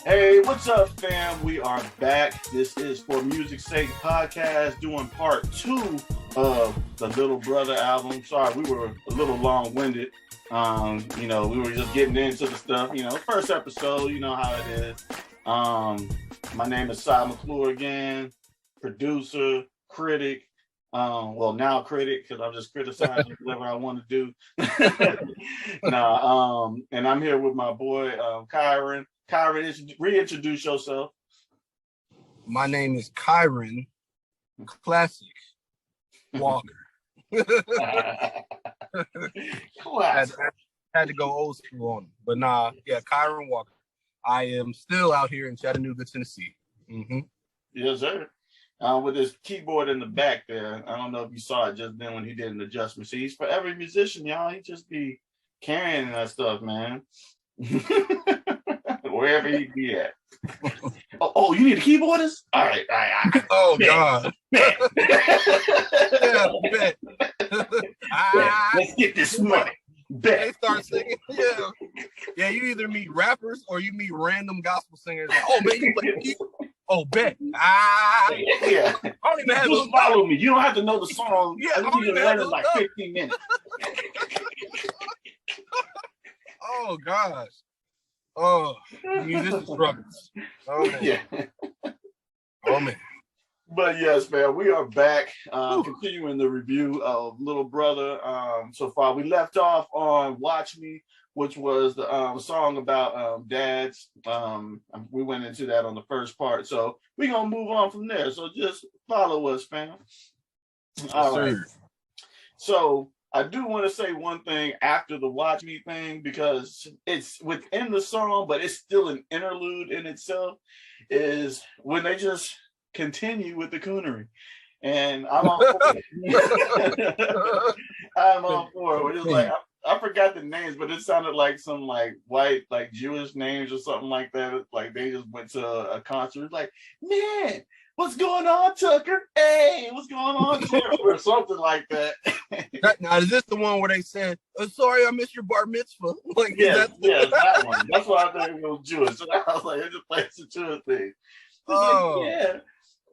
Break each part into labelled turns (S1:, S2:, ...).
S1: Hey, what's up, fam? We are back. This is For Music's Sake podcast, doing part 2 of the Little Brother album. Sorry, we were a little long-winded. We were just getting into the stuff. First episode, you know how it is. My name is Cy McClure again, producer, critic. Now critic, because I'm just criticizing whatever I want to do. And I'm here with my boy, Kyron. Kyron, reintroduce yourself.
S2: My name is Kyron Classic Walker. Had to go old school on him. But Kyron Walker. I am still out here in Chattanooga, Tennessee. Mm-hmm.
S1: Yes, sir. With his keyboard in the back there. I don't know if you saw it just then when he did an adjustment. See, he's for every musician, y'all. He just be carrying that stuff, man. Wherever he be at. Oh, you need a keyboardist? All right.
S2: Oh, God.
S1: Bet.
S2: Bet.
S1: Let's get this money. Bet.
S2: They start singing. Yeah, you either meet rappers or you meet random gospel singers. Like, oh, man, you play keyboard? Oh, bet.
S1: Yeah.
S2: I don't even have
S1: Just follow me. You don't have to know the song.
S2: Yeah,
S1: I need to learn in like 15 minutes.
S2: Oh, gosh. Oh, musician struggles. Oh, man.
S1: Yeah.
S2: Oh, man.
S1: But yes, man, we are back, continuing the review of Little Brother. So far, we left off on Watch Me, which was the song about dads. We went into that on the first part. So we're going to move on from there. So just follow us, fam. All right. So I do want to say one thing after the Watch Me thing, because it's within the song, but it's still an interlude in itself, is when they just continue with the coonery. And I'm all for it. I'm all for it. It's like, I forgot the names, but it sounded like some like white, like Jewish names or something like that. It's like they just went to a concert. It's like, man, what's going on, Tucker? Hey, what's going on, Tucker? Or something like that.
S2: Now, is this the one where they said, "Oh, sorry, I missed your bar mitzvah"? Like,
S1: that one. That's why I thought it was Jewish. So I was like, it just plays the Jewish thing.
S2: Oh.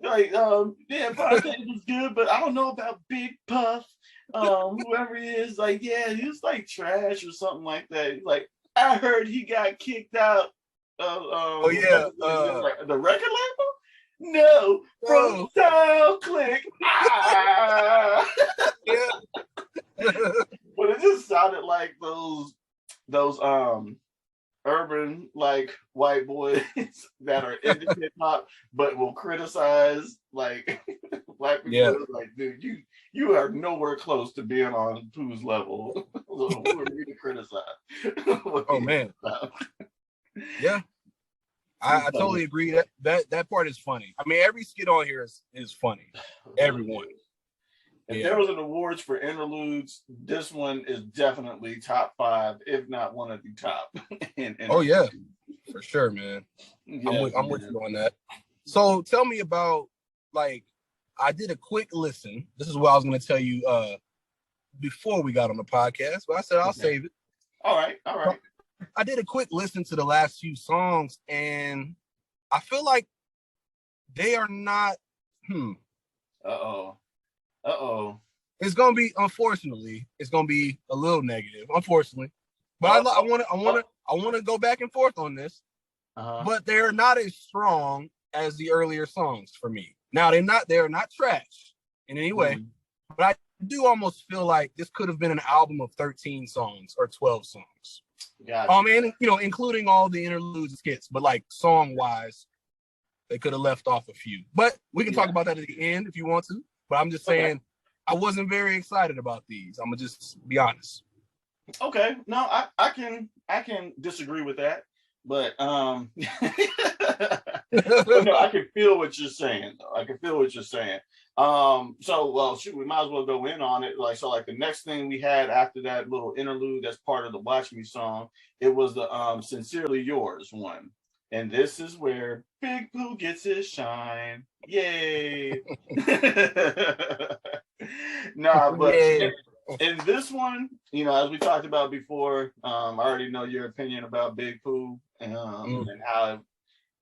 S1: Bartender was good, but I don't know about Big Puff. Whoever he is, like, yeah, he was like trash or something like that. He's like, I heard he got kicked out of the record label. No, from Sound Click.
S2: Yeah.
S1: But it just sounded like those urban like white boys that are into hip hop but will criticize like black people.
S2: Yeah.
S1: Like, dude, you are nowhere close to being on Pooh's level. Who are you to criticize?
S2: Oh man. Yeah. I totally agree. That part is funny. I mean, every skit on here is funny. Everyone.
S1: If there was an awards for interludes, this one is definitely top 5, if not one of the top.
S2: Oh yeah, for sure, man. Yeah, I'm with you on that. So tell me about, like, I did a quick listen. This is what I was going to tell you before we got on the podcast, but I said I'll save it.
S1: All right.
S2: I did a quick listen to the last few songs, and I feel like they are not. It's gonna be, unfortunately, it's gonna be a little negative, unfortunately. But I want to go back and forth on this. But they're not as strong as the earlier songs for me. Now they're not trash in any way, but I do almost feel like this could have been an album of 13 songs or 12 songs.
S1: Gotcha.
S2: And including all the interludes and skits, but like song wise, they could have left off a few. But we can talk about that at the end if you want to. But I'm just saying, I wasn't very excited about these. I'm gonna just be honest.
S1: Okay, no, I can disagree with that, but but no, I can feel what you're saying. Though. I can feel what you're saying. We might as well go in on it. Like the next thing we had after that little interlude that's part of the Watch Me song, it was the Sincerely Yours one. And this is where Big Pooh gets his shine. Yay. In this one, as we talked about before, I already know your opinion about Big Pooh and how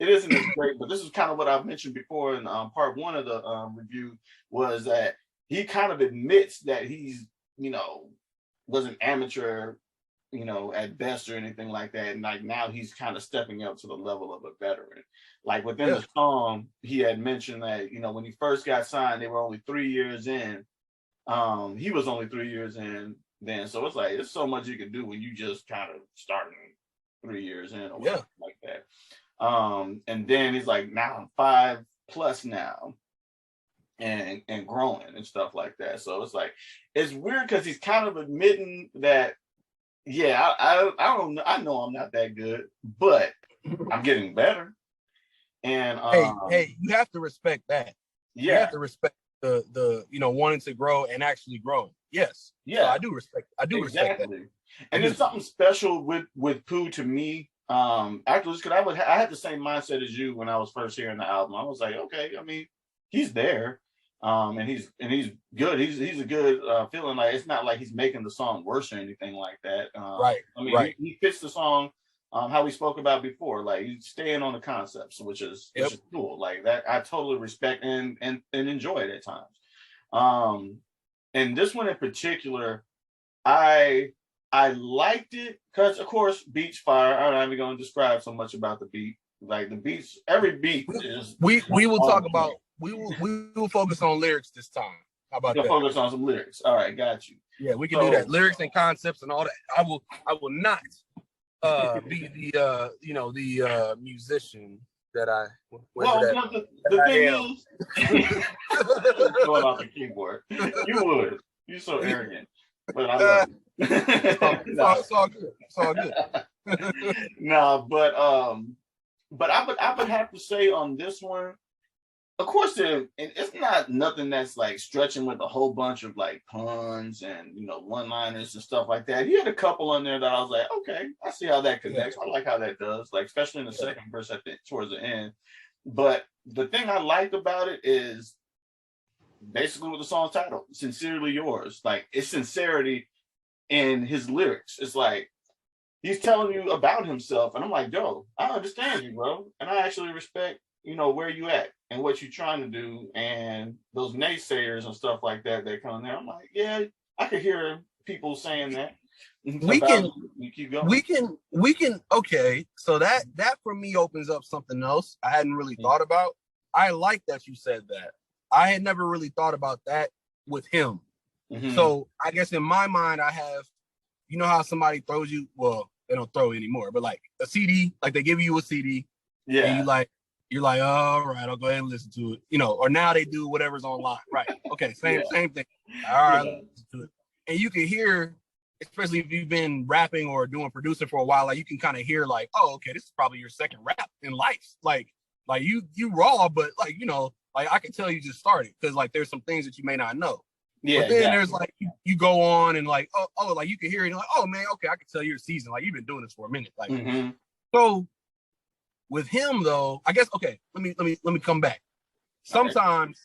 S1: it isn't as great, but this is kind of what I've mentioned before in part one of the review, was that he kind of admits that he's, was an amateur, at best or anything like that. And like now he's kind of stepping up to the level of a veteran. Like within the song, he had mentioned that, when he first got signed, they were only 3 years in. He was only 3 years in then. So it's like, there's so much you can do when you just kind of starting 3 years in or whatever like that. And then he's like, now I'm 5+ now and growing and stuff like that. So it's like, it's weird because he's kind of admitting that, I don't know, I know I'm not that good, but I'm getting better. And
S2: hey, you have to respect that. You have to respect the wanting to grow and actually growing. Yes. Yeah. So I do respect respect that.
S1: And there's something special with Pooh to me. Actually, because I had the same mindset as you when I was first hearing the album. I was like, okay, I mean, he's there. And he's good. He's a good feeling. Like it's not like he's making the song worse or anything like that.
S2: Right.
S1: I mean, he fits the song how we spoke about before. Like he's staying on the concepts, which is cool. Like that, I totally respect and enjoy it at times. And this one in particular, I liked it because, of course, beats fire. I'm not even going to describe so much about the beat. Like the beats, every beat is.
S2: We will talk about. We will focus on lyrics this time. How about that?
S1: Focus on some lyrics. All right, got you.
S2: Yeah, we can do that. Lyrics and concepts and all that. I will not be the musician that I.
S1: The thing is, going off the keyboard. You would. You're so arrogant. But I love you.
S2: It's all good. It's all good.
S1: No, but I would have to say on this one. Of course, it's not nothing that's like stretching with a whole bunch of like puns and one-liners and stuff like that. He had a couple on there that I was like, okay, I see how that connects. I like how that does, like especially in the second verse at towards the end. But the thing I liked about it is basically what the song's title, "Sincerely Yours." Like it's sincerity in his lyrics. It's like he's telling you about himself, and I'm like, yo, I understand you, bro, and I actually respect where you at and what you're trying to do, and those naysayers and stuff like that come there. I'm like, yeah, I could hear people saying that.
S2: We can. Okay, so that for me opens up something else I hadn't really thought about. I like that you said that. I had never really thought about that with him. Mm-hmm. So I guess in my mind, I have, how somebody throws you, well, they don't throw anymore, but like a CD, like they give you a CD. Yeah. And you're like, oh, all right, I'll go ahead and listen to it. Or now they do whatever's online. Right. Okay. Same thing. All right. Listen to it. And you can hear, especially if you've been rapping or doing producing for a while, like you can kind of hear like, oh, okay, this is probably your second rap in life. Like you raw, but like, like I can tell you just started because like there's some things that you may not know. Yeah. But then there's like you go on and like, oh, like you can hear it and like, oh man, okay, I can tell you're seasoned. Like you've been doing this for a minute. Like so with him though, I guess okay, let me come back. Sometimes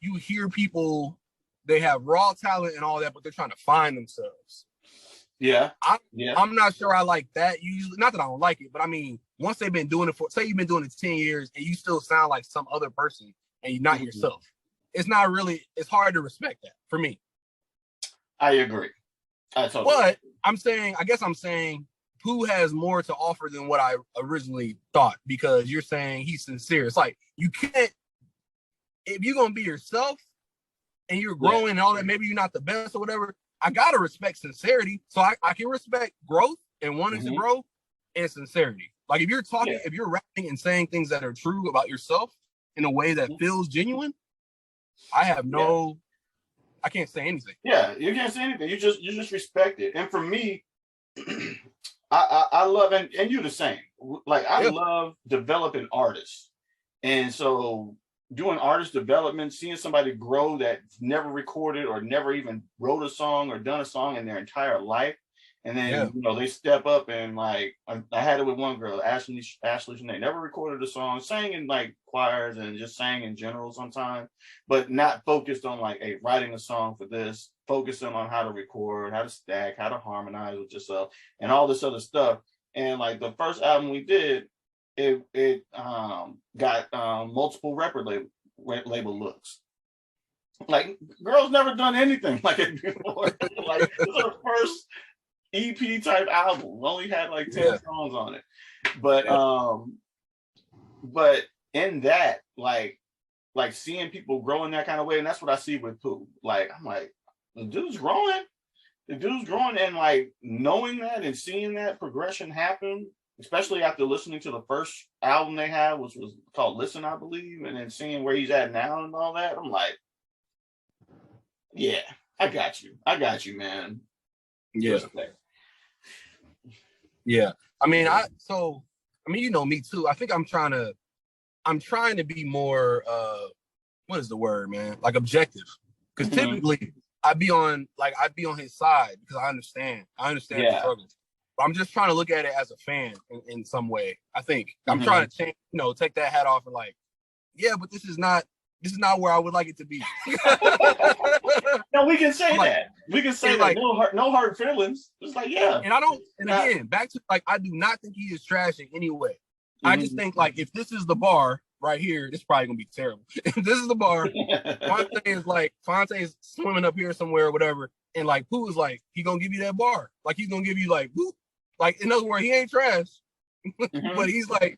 S2: you hear people, they have raw talent and all that, but they're trying to find themselves. Yeah. I'm not sure I like that usually. Not that I don't like it, but I mean, once they've been doing it say you've been doing it 10 years and you still sound like some other person and you're not yourself. It's hard to respect that for me.
S1: I agree.
S2: But I'm saying Pooh has more to offer than what I originally thought, because you're saying he's sincere. It's like you can't, if you're gonna be yourself and you're growing and all that, maybe you're not the best or whatever. I gotta respect sincerity. So I can respect growth and wanting to grow and sincerity. Like if you're talking, if you're rapping and saying things that are true about yourself in a way that feels genuine, I have I can't say anything.
S1: Yeah, you can't say anything. You just respect it. And for me, I love, and you the same. Like I love developing artists. And so doing artist development, seeing somebody grow that's never recorded or never even wrote a song or done a song in their entire life. And then, they step up and like, I had it with one girl, Ashley Shanae, never recorded a song, sang in like choirs and just sang in general sometimes, but not focused on like, hey, writing a song for this, focusing on how to record, how to stack, how to harmonize with yourself and all this other stuff. And like the first album we did, it got multiple record label looks. Like, girl's never done anything like it before. Like, it's her first EP type album. Only had like 10 songs on it. But in that, like seeing people grow in that kind of way, and that's what I see with Pooh. Like, I'm like, the dude's growing. And like knowing that and seeing that progression happen, especially after listening to the first album they had, which was called Listen, I believe, and then seeing where he's at now and all that, I'm like, yeah, I got you, man.
S2: Yeah. Respect. Yeah. I mean, you know me too. I think I'm trying to be more what is the word, man? Like objective. Because typically I'd be on his side because I understand the struggle. But I'm just trying to look at it as a fan in some way. I think I'm trying to change, take that hat off and like, yeah, but this is not where I would like it to be.
S1: No, we can say that. We can say like no hard feelings. It's like, yeah.
S2: And I don't. And again, back to like, I do not think he is trash in any way. I just think like, if this is the bar right here, this is probably gonna be terrible. If this is the bar, Fonte is swimming up here somewhere or whatever, and like Pooh is like, he gonna give you that bar. Like, he's gonna give you like, whoop. Like, in other words, he ain't trash. But he's gonna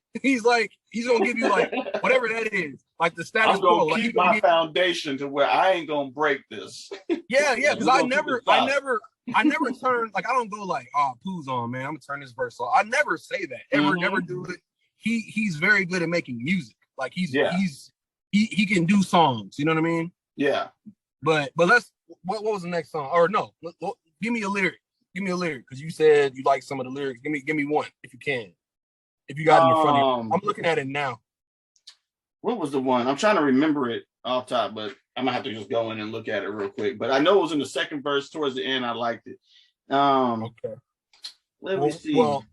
S2: give you like whatever that is, like the status quo.
S1: Like, keep my foundation to where I ain't gonna break this.
S2: Yeah, because I never turn, like, I don't go like, oh, Pooh's on, man, I'm gonna turn this verse on. I never say that. Never do it. He's very good at making music. Like, he can do songs. You know what I mean? Yeah. But let's. What was the next song? Or no, give me a lyric. Give me a lyric, because you said you like some of the lyrics. Give me one if you can. If you got it in front of you. I'm looking at it now.
S1: What was the one? I'm trying to remember it off top, but I'm gonna have to just go in and look at it real quick. But I know it was in the second verse towards the end. I liked it. Okay. Let me see.
S2: Well,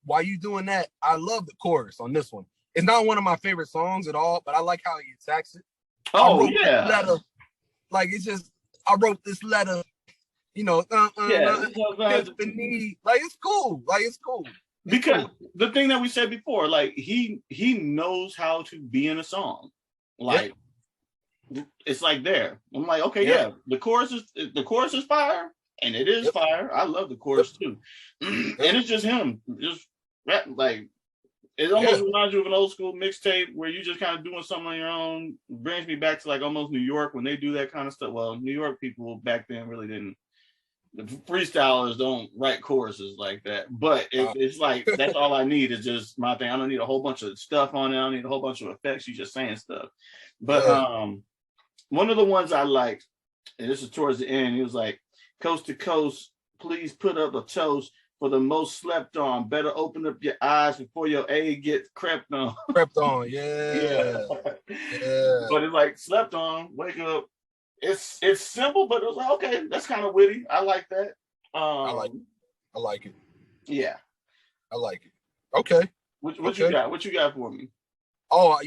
S2: while you doing that, I love the chorus on this one. It's not one of my favorite songs at all, but I like how he attacks it.
S1: Oh, yeah.
S2: Letter, like, it's just, I wrote this letter, like, it's cool. Like, it's cool.
S1: Because the thing that we said before, like, he knows how to be in a song. Like, it's like there. I'm like, okay, the chorus is fire, and it is fire. I love the chorus too. And it's just him. Just rap, like, it almost reminds you of an old school mixtape where you just kind of doing something on your own. It brings me back to like almost New York when they do that kind of stuff. Well, New York people back then really didn't. The freestylers don't write choruses like that, but it's like, that's all I need is just my thing. I don't need a whole bunch of stuff on it. I don't need a whole bunch of effects. You just saying stuff. But one of the ones I liked, and this is towards the end, he was like, coast to coast, please put up a toast for the most slept on. Better open up your eyes before your A gets crept on.
S2: Crept on, yeah.
S1: But it's like, slept on, wake up. It's simple, but it was like, okay, that's kind of witty. I like that.
S2: I like it.
S1: Yeah.
S2: I like it. Okay.
S1: What you got? What you got for me?
S2: Oh,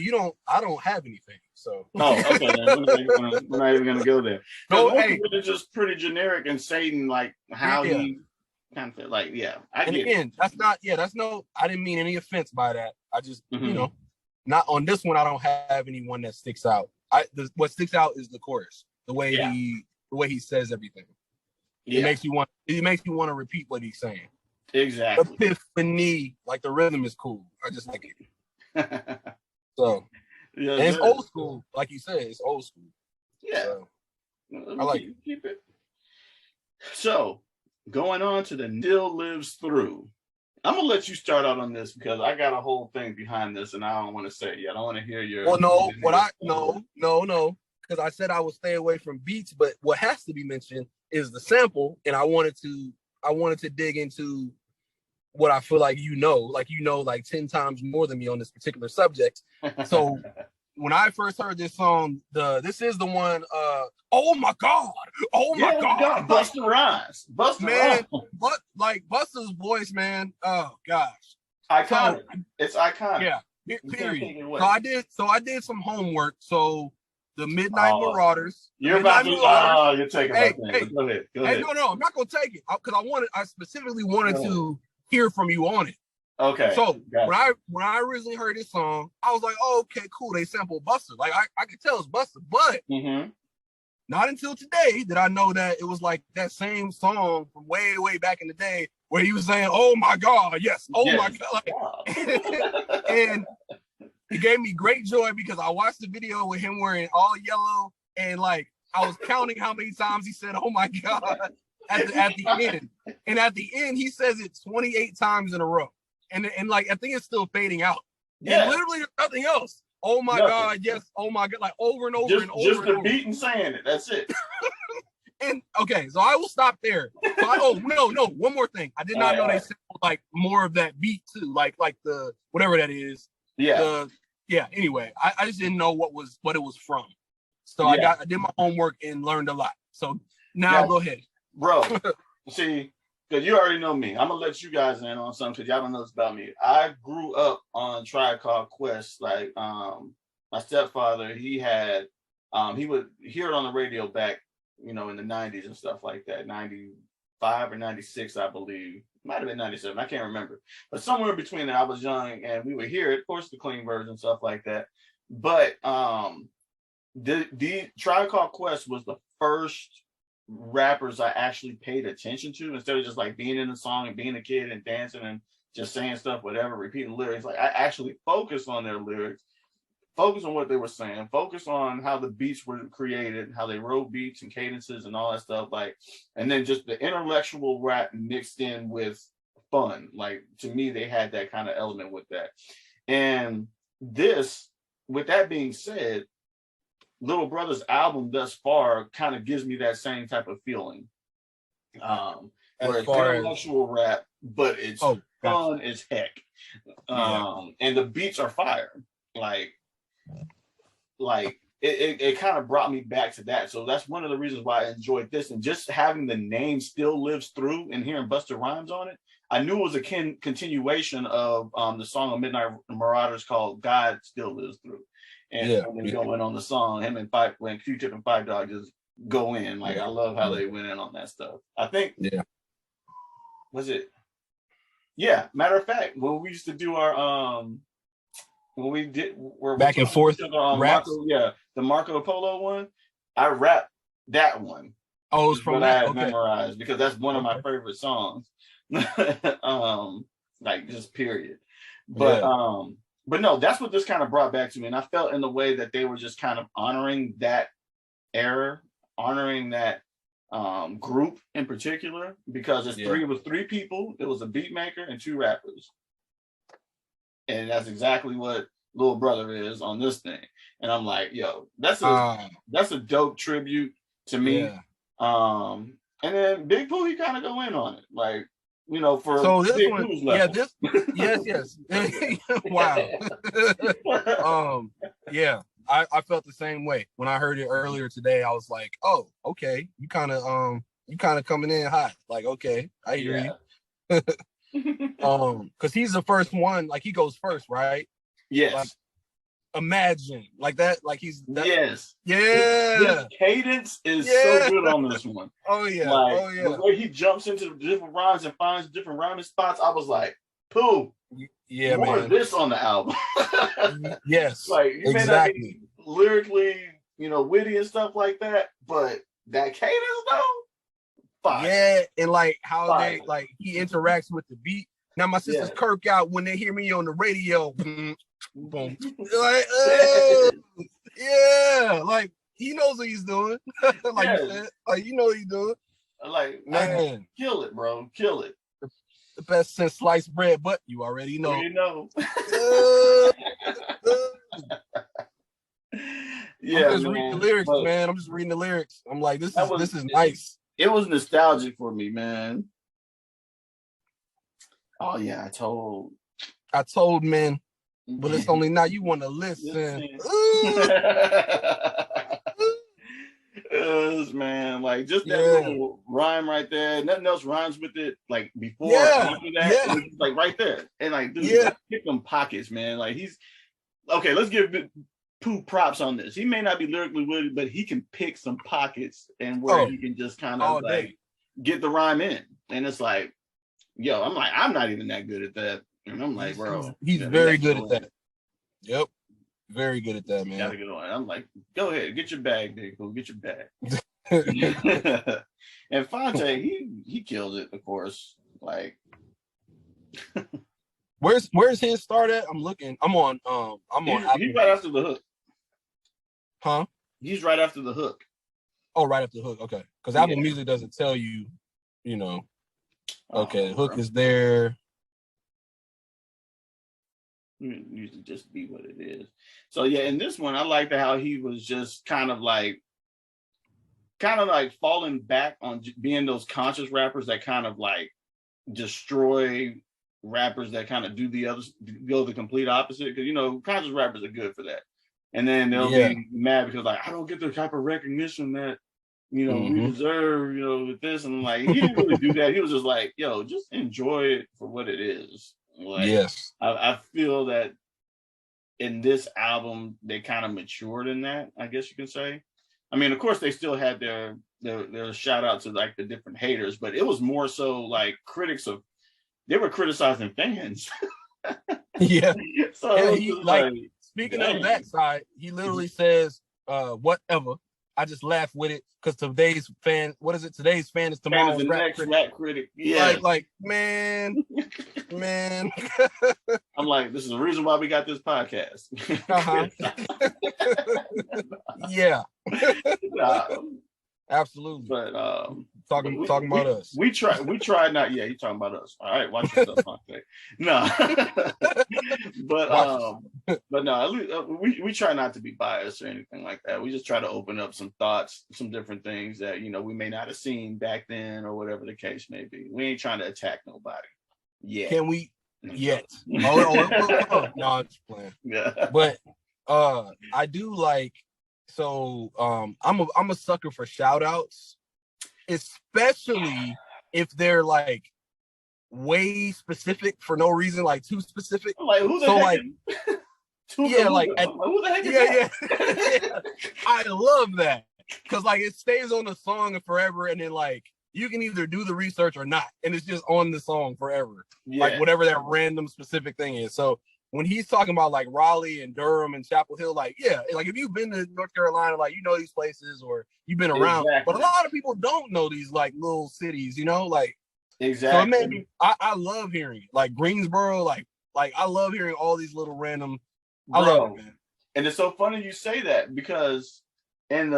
S2: I don't have anything. So.
S1: Oh, okay. We're not even gonna go there. No, hey, it's just pretty generic and Satan, like how he kind of like, I get it.
S2: I didn't mean any offense by that. I just, not on this one. I don't have anyone that sticks out. What sticks out is the chorus. The way he says everything. It makes you want to repeat what he's saying.
S1: Exactly.
S2: Epiphany, like the rhythm is cool. I just like it. So and it's old school, like you said, it's old school.
S1: Yeah.
S2: So, I like it.
S1: Keep it. So going on to the Nil Lives Through. I'm gonna let you start out on this because I got a whole thing behind this and I don't want to say it yet. I want to hear your
S2: no. Because I said I would stay away from beats, but what has to be mentioned is the sample, and I wanted to dig into what I feel like like 10 times more than me on this particular subject. So when I first heard this song, this is the one, oh my God,
S1: Busta Rhymes.
S2: But like Busta's voice, man, oh gosh.
S1: Iconic. It's iconic.
S2: Yeah, period. So I did some homework, so the Midnight Marauders.
S1: You're about to. You're taking my thing. Go ahead.
S2: No, I'm not gonna take it because I specifically wanted to hear from you on it.
S1: Okay.
S2: So when I originally heard this song, I was like, oh, okay, cool. They sampled Busta. Like I could tell it's Busta, but not until today did I know that it was like that same song from way, way back in the day where he was saying, "Oh my God, yes, oh my God," like, and it gave me great joy because I watched the video with him wearing all yellow, and like I was counting how many times he said, "Oh my God," at the end, and at the end he says it 28 times in a row. And like I think it's still fading out. Yeah. And literally there's nothing else. Oh my God, yes. Oh my God, like over and over and over.
S1: Just the beat and saying it. That's it.
S2: And okay, so I will stop there. So no, one more thing. I did not know they sampled like more of that beat too, like the whatever that is.
S1: Yeah.
S2: Anyway, I just didn't know what it was from. So I did my homework and learned a lot. So now go ahead,
S1: bro. See. Because you already know me. I'm going to let you guys in on something because y'all don't know this about me. I grew up on Tribe Called Quest. Like, my stepfather, he would hear it on the radio back, in the 90s and stuff like that. 95 or 96, I believe. Might have been 97. I can't remember. But somewhere in between there, I was young and we would hear it. Of course, the clean version and stuff like that. But the Tribe Called Quest was the first rappers I actually paid attention to instead of just like being in the song and being a kid and dancing and just saying stuff, whatever, repeating lyrics. Like I actually focused on their lyrics, focus on what they were saying, focus on how the beats were created, how they wrote beats and cadences and all that stuff. Like, and then just the intellectual rap mixed in with fun. Like to me, they had that kind of element with that. And with that being said, Little Brother's album thus far kind of gives me that same type of feeling. Where it's intellectual rap, but it's fun as heck. And the beats are fire. Like it kind of brought me back to that. So that's one of the reasons why I enjoyed this. And just having the name Still Lives Through and hearing Busta Rhymes on it, I knew it was a continuation of the song of Midnight Marauders called God Still Lives Through. And when they go in on the song, him and when Q-Tip and Five Dog just go in. Like I love how they went in on that stuff. I think was it? Yeah, matter of fact, when we used to do our we're
S2: back and forth raps.
S1: The Marco Polo one, I rapped that one.
S2: Oh, it was from
S1: that I had memorized because that's one of my favorite songs. Like just period. But no, that's what this kind of brought back to me. And I felt in the way that they were just kind of honoring that era, honoring that group in particular, because it was three people. It was a beat maker and two rappers. And that's exactly what Little Brother is on this thing. And I'm like, yo, that's a dope tribute to me. And then Big Pooh, he kind of go in on it. Like, for
S2: so this
S1: Big
S2: one,
S1: Pooh's level.
S2: yes. Wow. I felt the same way when I heard it earlier today. I was like, oh, okay, you kind of coming in hot. Like, okay, I hear you. Because he's the first one. Like he goes first, right?
S1: Yes.
S2: Like, imagine like that. Like he's
S1: yes.
S2: Yeah.
S1: His cadence is so good on this one.
S2: Oh yeah.
S1: The way he jumps into different rhymes and finds different rhyming spots, I was like, Pooh.
S2: Yeah,
S1: more of this on the album.
S2: Yes.
S1: Like you may not be lyrically, witty and stuff like that, but that cadence though, fire.
S2: Yeah, and like how they he interacts with the beat. Now my sisters kirk out when they hear me on the radio. Boom. Like, like he knows what he's doing. Like you said, like you know what he's doing.
S1: Like man, kill it, bro, kill it.
S2: The best since sliced bread, but you already know.
S1: Yeah,
S2: I'm just reading the lyrics, man. I'm just reading the lyrics. I'm like, this is nice.
S1: It was nostalgic for me, man. Oh yeah,
S2: I told men, but it's only now you want to listen.
S1: Man, like just that little rhyme right there. Nothing else rhymes with it. Like before, after that, it's like right there. And like, dude, pick them pockets, man. Like he's okay. Let's give Pooh props on this. He may not be lyrically witty, but he can pick some pockets and where he can just kind of like get the rhyme in. And it's like, yo, I'm not even that good at that. And I'm like, bro,
S2: he's very good at that. Yep. Very good at that, man.
S1: Gotta get on. I'm like, go ahead, get your bag, Big Pooh, get your bag. And Fonte, he killed it, of course. Like,
S2: where's his start at? I'm looking. I'm on.
S1: He's right after the hook.
S2: Huh?
S1: He's right after the hook.
S2: Oh, right after the hook. Okay, because Apple Music doesn't tell you. You know. Okay, the hook is there.
S1: It used to just be what it is. So yeah, in this one, I liked how he was just kind of like falling back on being those conscious rappers that kind of like destroy rappers that kind of go the complete opposite. Because you know, conscious rappers are good for that. And then they'll be mad because like I don't get the type of recognition that we deserve, with this. And like he didn't really do that. He was just like, yo, just enjoy it for what it is. Like,
S2: yes,
S1: I feel that in this album they kind of matured in that, I guess you can say. I mean, of course, they still had their shout out to like the different haters, but it was more so like they were criticizing fans.
S2: Yeah.
S1: So
S2: he like speaking of that side, he literally says, whatever. I just laugh with it because today's fan is tomorrow's
S1: rap critic. Yeah.
S2: Like man.
S1: I'm like, this is the reason why we got this podcast.
S2: Yeah. Absolutely.
S1: But
S2: talking about us.
S1: We try not. Yeah, you talking about us. All right, watch yourself. No. But no, at least, we try not to be biased or anything like that. We just try to open up some thoughts, some different things that we may not have seen back then or whatever the case may be. We ain't trying to attack nobody. Yeah.
S2: Can we? Yet. No, I'm just playing.
S1: Yeah.
S2: But I do like. So I'm a sucker for shout outs, especially if they're like way specific for no reason, like too specific.
S1: Like who the heck?
S2: Who the heck is that? Yeah. I love that because like it stays on the song forever, and then like you can either do the research or not, and it's just on the song forever. Yeah. Like whatever that random specific thing is. So when he's talking about like Raleigh and Durham and Chapel Hill, like, yeah, like if you've been to North Carolina, like, these places or you've been around, but a lot of people don't know these like little cities, like,
S1: exactly.
S2: So it made me, I love hearing it. Like Greensboro, like I love hearing all these little random, I love it, man.
S1: And it's so funny you say that because in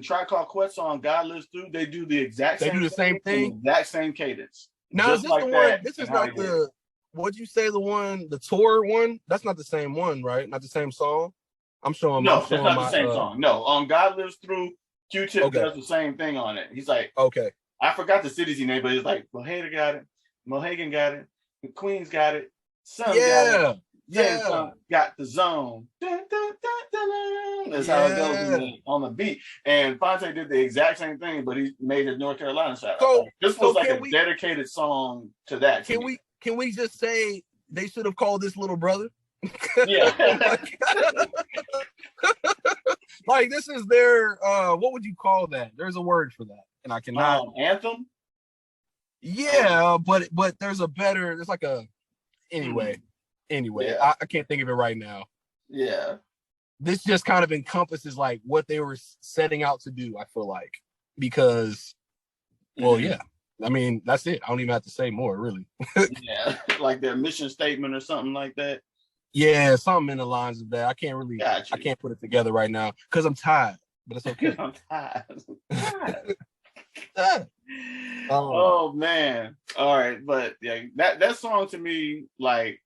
S1: Tribe Called Quest song, God Lives Through, they do the exact same thing. Exact same cadence.
S2: Now, is this like the one, this is not the, what'd you say the tour one? That's not the same one, right? Not the same song? I'm showing
S1: that's not the same song. No, on God Lives Through, Q-Tip does the same thing on it. He's like,
S2: okay.
S1: I forgot the cities he named, but he's like, Mohagan got it, Queens got it, Sun got it. Yeah, got the zone. Dun, dun, dun, dun, dun. That's how it goes on the beat. And Fonte did the exact same thing, but he made his North Carolina side. So this was like a dedicated song to that.
S2: Can we just say they should have called this Little Brother?
S1: Yeah.
S2: Like this is their what would you call that? There's a word for that, and I cannot
S1: anthem.
S2: Yeah, but there's like a anyway. Yeah. I can't think of it right now.
S1: Yeah.
S2: This just kind of encompasses like what they were setting out to do, I feel like. Because yeah. I mean, that's it. I don't even have to say more, really.
S1: Yeah. Like their mission statement or something like that.
S2: Yeah, something in the lines of that. I can't really I can't put it together right now because I'm tired, but it's okay.
S1: I'm tired. Oh man. All right. But yeah, that song to me, like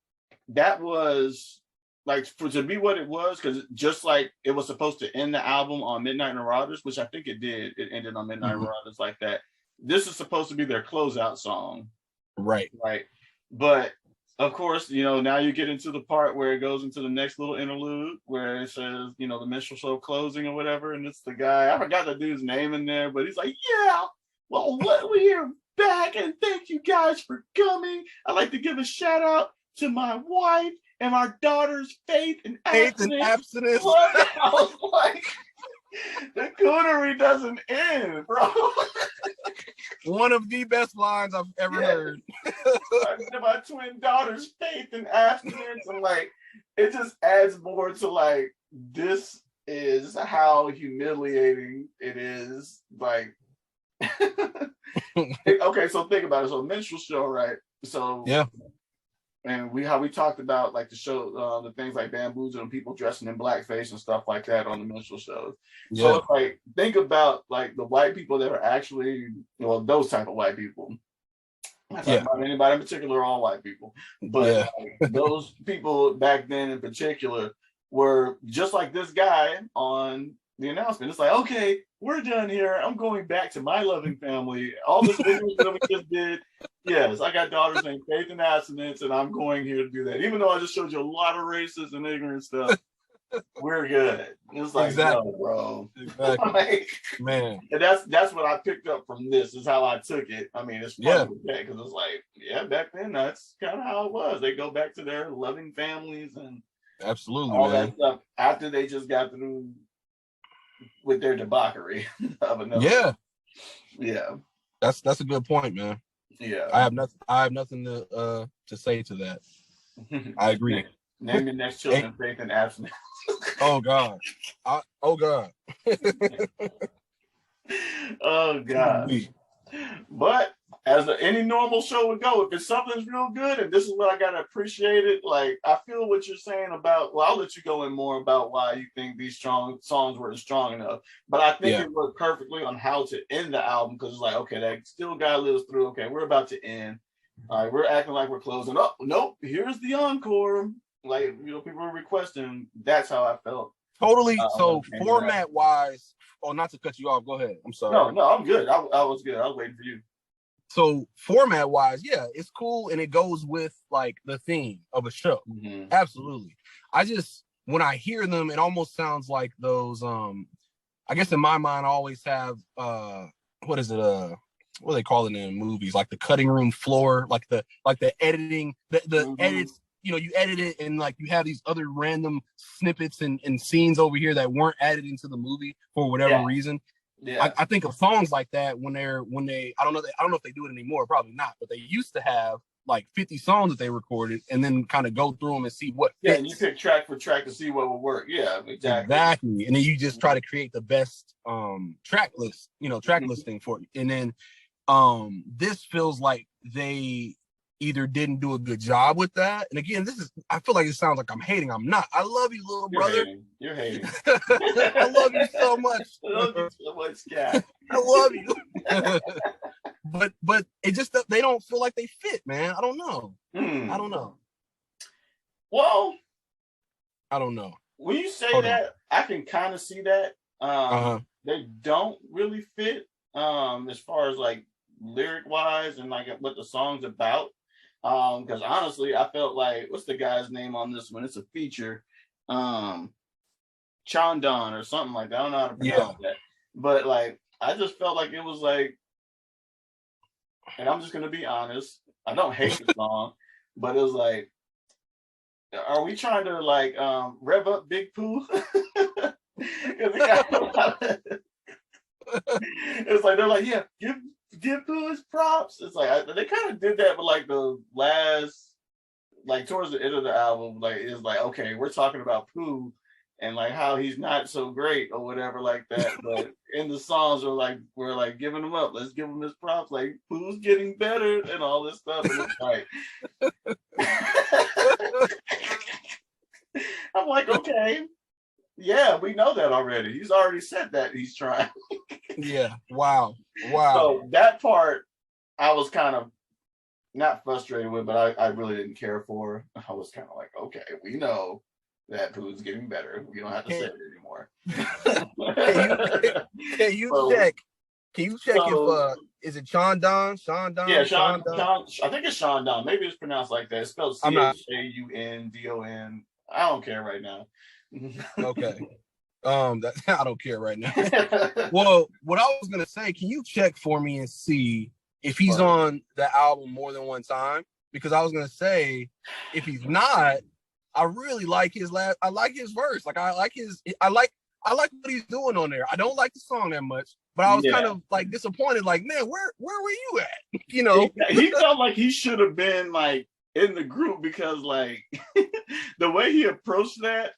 S1: that was like to be what it was, because just like it was supposed to end the album on Midnight Marauders, which I think it did. It ended on Midnight Marauders like that. This is supposed to be their closeout song.
S2: Right.
S1: But of course, now you get into the part where it goes into the next little interlude where it says, the Minstrel Show closing or whatever. And it's the guy, I forgot the dude's name in there, but he's like, yeah, well, we're back and thank you guys for coming. I'd like to give a shout out to my wife and our daughter's faith and abstinence.
S2: I was like,
S1: The coonery doesn't end, bro.
S2: One of the best lines I've ever heard.
S1: My twin daughter's faith and abstinence, and like it just adds more to like this is how humiliating it is. Like, okay, so think about it. So Minstrel Show, right? So
S2: yeah.
S1: And how we talked about like the show, the things like bamboozle and people dressing in blackface and stuff like that on the minstrel shows. Yeah. So it's like think about like the white people that are actually, those type of white people. I'm not talking about anybody in particular, or all white people, but like, those people back then in particular were just like this guy on the announcement. It's like, okay, we're done here. I'm going back to my loving family. All this business that we just did. Yes, I got daughters named Faith and Abstinence, and I'm going here to do that. Even though I just showed you a lot of racist and ignorant stuff, we're good. It's like, no, bro.
S2: Exactly.
S1: Like,
S2: man.
S1: And that's what I picked up from this, is how I took it. I mean, it's funny because it's like, back then that's kind of how it was. They go back to their loving families and
S2: absolutely
S1: all that stuff after they just got through with their debauchery of another. Yeah.
S2: That's a good point, man.
S1: Yeah.
S2: I have nothing to say to that. I agree.
S1: Name your next children Faith and Abstinence.
S2: Oh God. Oh God.
S1: Oh God. But as any normal show would go, if it's something's real good, and this is what I gotta appreciate it, like I feel what you're saying about, well, I'll let you go in more about why you think these strong songs weren't strong enough. But I think it worked perfectly on how to end the album, because it's like, okay, that still gotta live us through. Okay, we're about to end. All right, we're acting like we're closing up. Nope, here's the encore. Like, people were requesting. That's how I felt.
S2: Totally. So format wise, not to cut you off, go ahead. I'm sorry.
S1: No, I'm good. I was good. I was waiting for you.
S2: So format wise, it's cool, and it goes with like the theme of a show. Mm-hmm. Absolutely. When I hear them, it almost sounds like those. I guess in my mind, I always have what is it? What do they call it in movies? Like the cutting room floor, like the editing, the edits. You edit it, and like you have these other random snippets and scenes over here that weren't added into the movie for whatever reason. Yeah, I think of songs like that when they I don't know if they do it anymore, probably not, but they used to have like 50 songs that they recorded and then kind of go through them and see what fits.
S1: And you pick track for track to see what will work. Yeah,
S2: exactly. And then you just try to create the best track list, track listing for it. And then this feels like they either didn't do a good job with that. And again, I feel like it sounds like I'm hating. I'm not. I love you, little brother.
S1: You're hating.
S2: I love you so much.
S1: I love you so much, Cat.
S2: I love you. but it just, they don't feel like they fit, man. I don't know. I don't know.
S1: Well,
S2: I don't know.
S1: When you say that, I can kind of see that. They don't really fit as far as like lyric wise and like what the song's about. Because honestly, I felt like, what's the guy's name on this one? It's a feature, Chandon or something like that. I don't know how to pronounce that, but like I just felt like it was like, and I'm just gonna be honest, I don't hate the song, but it was like, are we trying to like rev up Big Pooh? It's like they're like, give Pooh his props. It's like they kind of did that, but like the last, like towards the end of the album, like it's like, okay, we're talking about Pooh and like how he's not so great or whatever like that. But in the songs, we're like giving him up. Let's give him his props. Like Pooh's getting better and all this stuff. And it's like, I'm like, okay, yeah, we know that already. He's already said that he's trying.
S2: Yeah. Wow.
S1: So that part I was kind of not frustrated with, but I really didn't care for. I was kind of like, okay, we know that Pooh's getting better. We don't have to say it anymore.
S2: Can you check if is it Chandon?
S1: Yeah, Sean. I think it's Chandon. Maybe it's pronounced like that. It's spelled CHAUNDON. I don't care right now.
S2: Okay. I don't care right now. Well, what I was gonna say, can you check for me and see if he's on the album more than one time? Because I was gonna say, if he's not, I really like his I like his verse. Like I like I like what he's doing on there. I don't like the song that much, but I was kind of like disappointed. Like, man, where were you at? You know,
S1: he felt like he should have been like in the group because like the way he approached that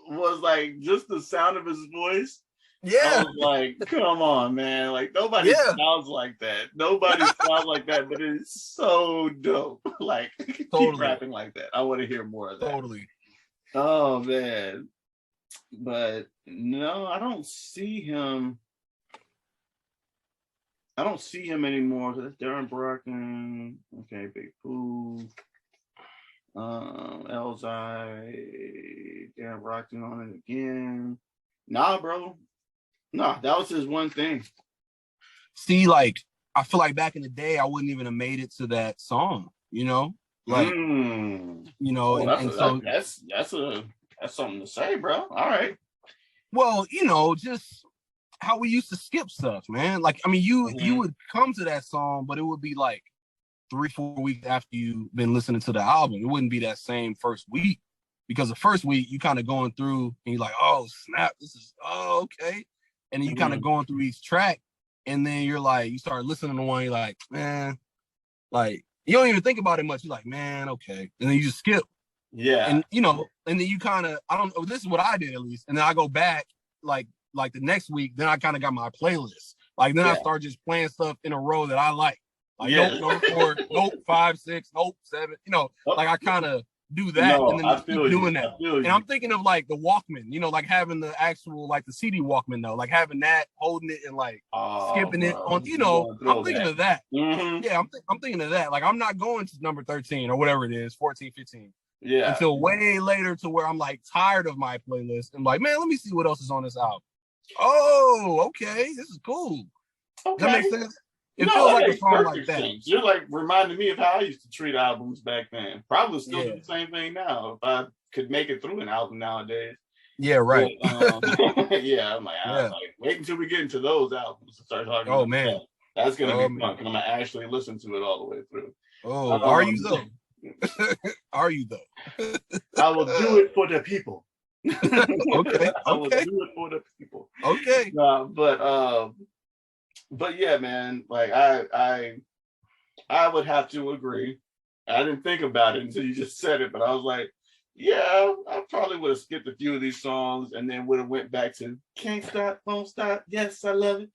S1: was like just the sound of his voice.
S2: Yeah,
S1: I was like, come on, man! Like nobody sounds like that. Nobody sounds like that, but it's so dope. Like keep rapping like that. I want to hear more of that.
S2: Totally.
S1: Oh man. But no, I don't see him. I don't see him anymore. That's Darren Brockton. Okay, Big Pooh. Elzai. Darren Brockton on it again. Nah, bro. Nah, that was his one thing.
S2: See, like, I feel like back in the day, I wouldn't even have made it to that song, you know? Like, you know,
S1: that's something to say, bro. All right.
S2: Well, you know, just how we used to skip stuff, man. Like, I mean, you would come to that song, but it would be like 3-4 weeks after you've been listening to the album. It wouldn't be that same first week, because the first week you kind of going through and you're like, oh snap, this is okay. And then you kind of going through each track, and then you're like, you start listening to one, you're like, man, like you don't even think about it much. You're like, man, okay. And then you just skip.
S1: Yeah.
S2: And you know, and then you kind of, I don't know, this is what I did at least. And then I go back like the next week, then I kind of got my playlist. Like then I start just playing stuff in a row that I like. Like nope, 4, nope, 5, 6, nope, 7. You know, like I kind of do that, and then keep doing that. And I'm thinking of like the Walkman, you know, like having the actual like the CD Walkman though, like having that, holding it, and like skipping it on. You know, I'm thinking of that. Yeah, I'm thinking of that. Like I'm not going to number 13 or whatever it is, 14, 15.
S1: Yeah.
S2: Until way later, to where I'm like tired of my playlist and like, man, let me see what else is on this album. Oh, okay, this is cool.
S1: Okay.
S2: That makes sense. It feels like a song like that.
S1: Sense. You're like reminding me of how I used to treat albums back then. Probably still do the same thing now if I could make it through an album nowadays.
S2: Yeah, right.
S1: But, yeah, I'm like, I was like, wait until we get into those albums and start talking.
S2: Oh man,
S1: that's gonna be fun. And I'm gonna actually listen to it all the way through.
S2: Oh, are you though? Are you though?
S1: I will do it for the people.
S2: Okay.
S1: I will do it for the people.
S2: Okay.
S1: But yeah, man, like I would have to agree. I didn't think about it until you just said it, but I was like, yeah, I probably would have skipped a few of these songs and then would have went back to Can't Stop, Won't Stop, Yes, I Love It.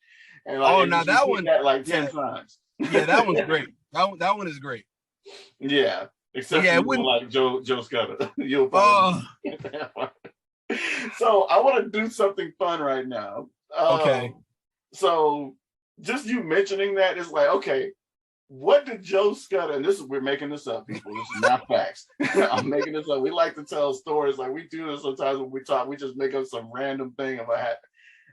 S1: And like,
S2: now that one
S1: like 10 times.
S2: Yeah, that one's great. That one is great.
S1: Yeah. Except for like Joe Scudder. You'll probably So I want to do something fun right now.
S2: Okay.
S1: So just you mentioning that is like, okay, what did Joe Scudder, and we're making this up, people. This is not facts. I'm making this up. We like to tell stories. Like we do this sometimes when we talk, we just make up some random thing about it.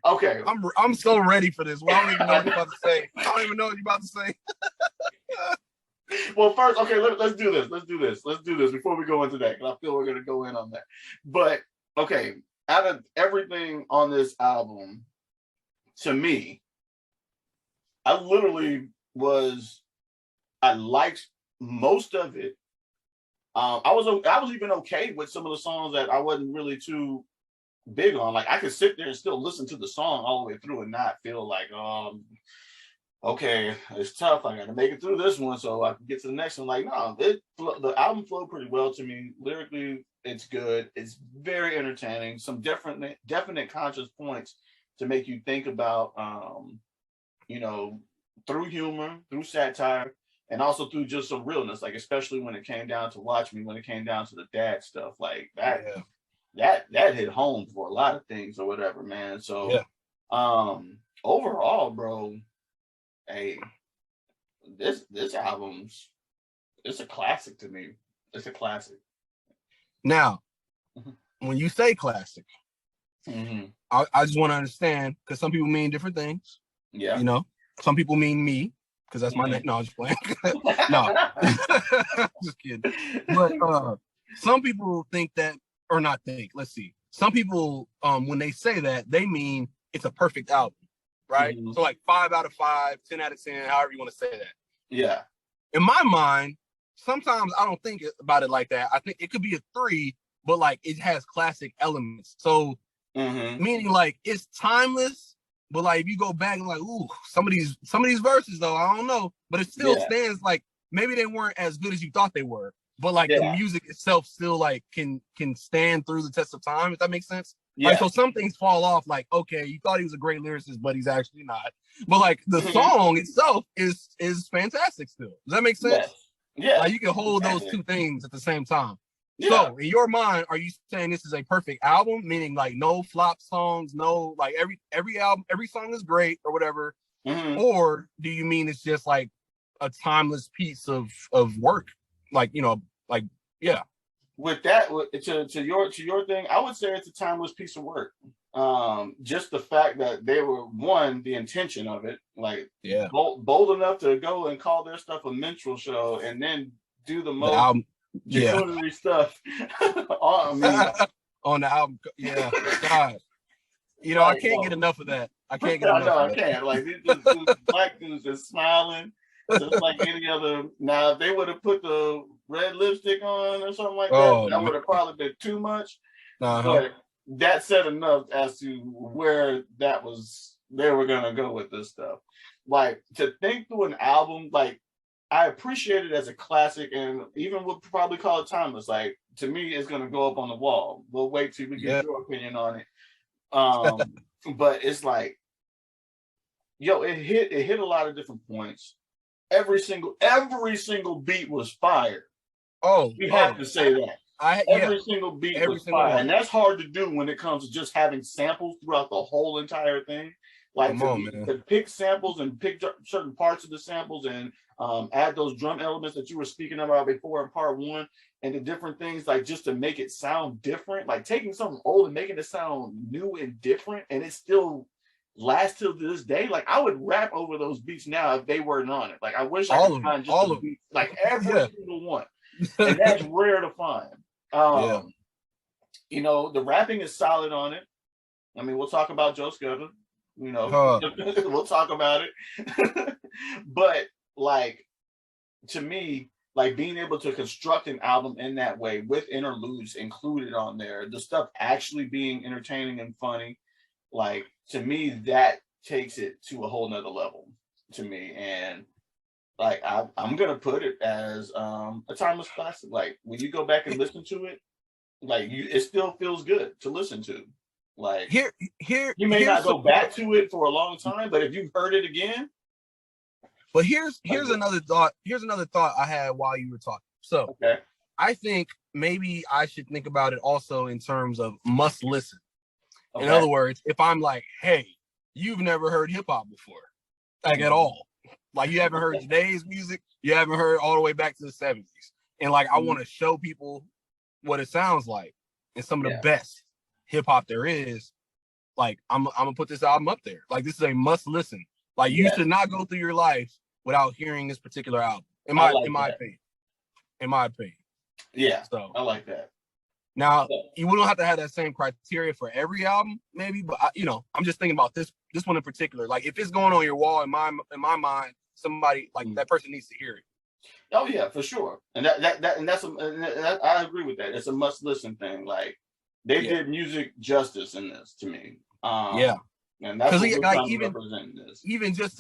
S1: Okay.
S2: I'm so ready for this. Well, I don't even know what you're about to say. I don't even know what you're about to say.
S1: Well, first, okay, let's do this. Let's do this before we go into that, because I feel we're going to go in on that. But, okay, out of everything on this album, to me, I liked most of it. I was even okay with some of the songs that I wasn't really too big on. Like I could sit there and still listen to the song all the way through and not feel like, okay, it's tough. I got to make it through this one so I can get to the next one. Like, no, the album flowed pretty well to me. Lyrically, it's good. It's very entertaining. Some definite conscious points to make you think about, through humor, through satire, and also through just some realness. Like, especially when it came down to Watch Me, when it came down to the dad stuff, like that. Yeah. That hit home for a lot of things or whatever, man. So, overall, bro. Hey, this album's, it's a classic to me. It's a classic.
S2: Now, when you say classic, I just want to understand, because some people mean different things.
S1: Yeah.
S2: You know, some people mean me, because that's my name. No, I'm just playing. No, just kidding. But some people think that, or not think, let's see. Some people, when they say that, they mean it's a perfect album. Right? So like 5 out of 5, 10 out of 10, however you want to say that.
S1: Yeah.
S2: In my mind, sometimes I don't think about it like that. I think it could be a 3, but like it has classic elements. So meaning like it's timeless. But like if you go back and like, ooh, some of these verses though, I don't know, but it still stands like maybe they weren't as good as you thought they were, but like the music itself still like can stand through the test of time, if that makes sense. Yeah. Like so some things fall off, like okay, you thought he was a great lyricist, but he's actually not. But like the song itself is fantastic still. Does that make sense? Yeah. Like you can hold those two things at the same time. Yeah. So in your mind, are you saying this is a perfect album? Meaning like no flop songs, no like every album, every song is great or whatever. Or do you mean it's just like a timeless piece of work? Like, you know, like
S1: with that, to your thing, I would say it's a timeless piece of work. Just the fact that they were the intention of it, like bold enough to go and call their stuff a Minstrel Show and then do the most jacuzzi stuff on
S2: the album. Yeah, God. You know, I can't get enough of that. I can't get enough of that. I can't. Like these black dudes just smiling. Just like any other. Now, if they would have put the red lipstick on or something like that would have probably been too much. But that said enough as to where they were gonna go with this stuff. Like to think through an album, like I appreciate it as a classic, and even we'll probably call it timeless. Like to me, it's gonna go up on the wall. We'll wait till we get your opinion on it. But it's like, it hit a lot of different points. Every single beat was fire. We have to say that. Every single beat was fire, and that's hard to do when it comes to just having samples throughout the whole entire thing. Like to pick samples and pick certain parts of the samples and add those drum elements that you were speaking about before in part one, and the different things, like just to make it sound different, like taking something old and making it sound new and different, and it still lasts till this day. Like I would rap over those beats now if they weren't on it. Like I wish I could find just the beats, like every single one, and that's rare to find. You know, the rapping is solid on it. I mean, we'll talk about Joe Scudder. You know, we'll talk about it. But like, to me, like being able to construct an album in that way with interludes included on there, the stuff actually being entertaining and funny, like to me, that takes it to a whole nother level to me. And like, I'm going to put it as a timeless classic. Like when you go back and listen to it, like it still feels good to listen to. Like you may not go back to it for a long time, but if you've heard it again. But here's another thought. Here's another thought I had while you were talking. So I think maybe I should think about it also in terms of must listen. In other words, if I'm like, hey, you've never heard hip hop before, like at all. Like you haven't heard today's music, you haven't heard all the way back to the 70s. And like I want to show people what it sounds like and some of the best hip hop there is. Like I'm gonna put this album up there. Like this is a must listen. Like you should not go through your life without hearing this particular album. In my opinion.
S1: Yeah. So I like that.
S2: Now you don't have to have that same criteria for every album, maybe, but I'm just thinking about this one in particular. Like if it's going on your wall, in my mind, somebody like that person needs to hear it.
S1: Oh yeah, for sure. And I agree with that. It's a must listen thing. Like they did music justice in this to me. And that's what like even just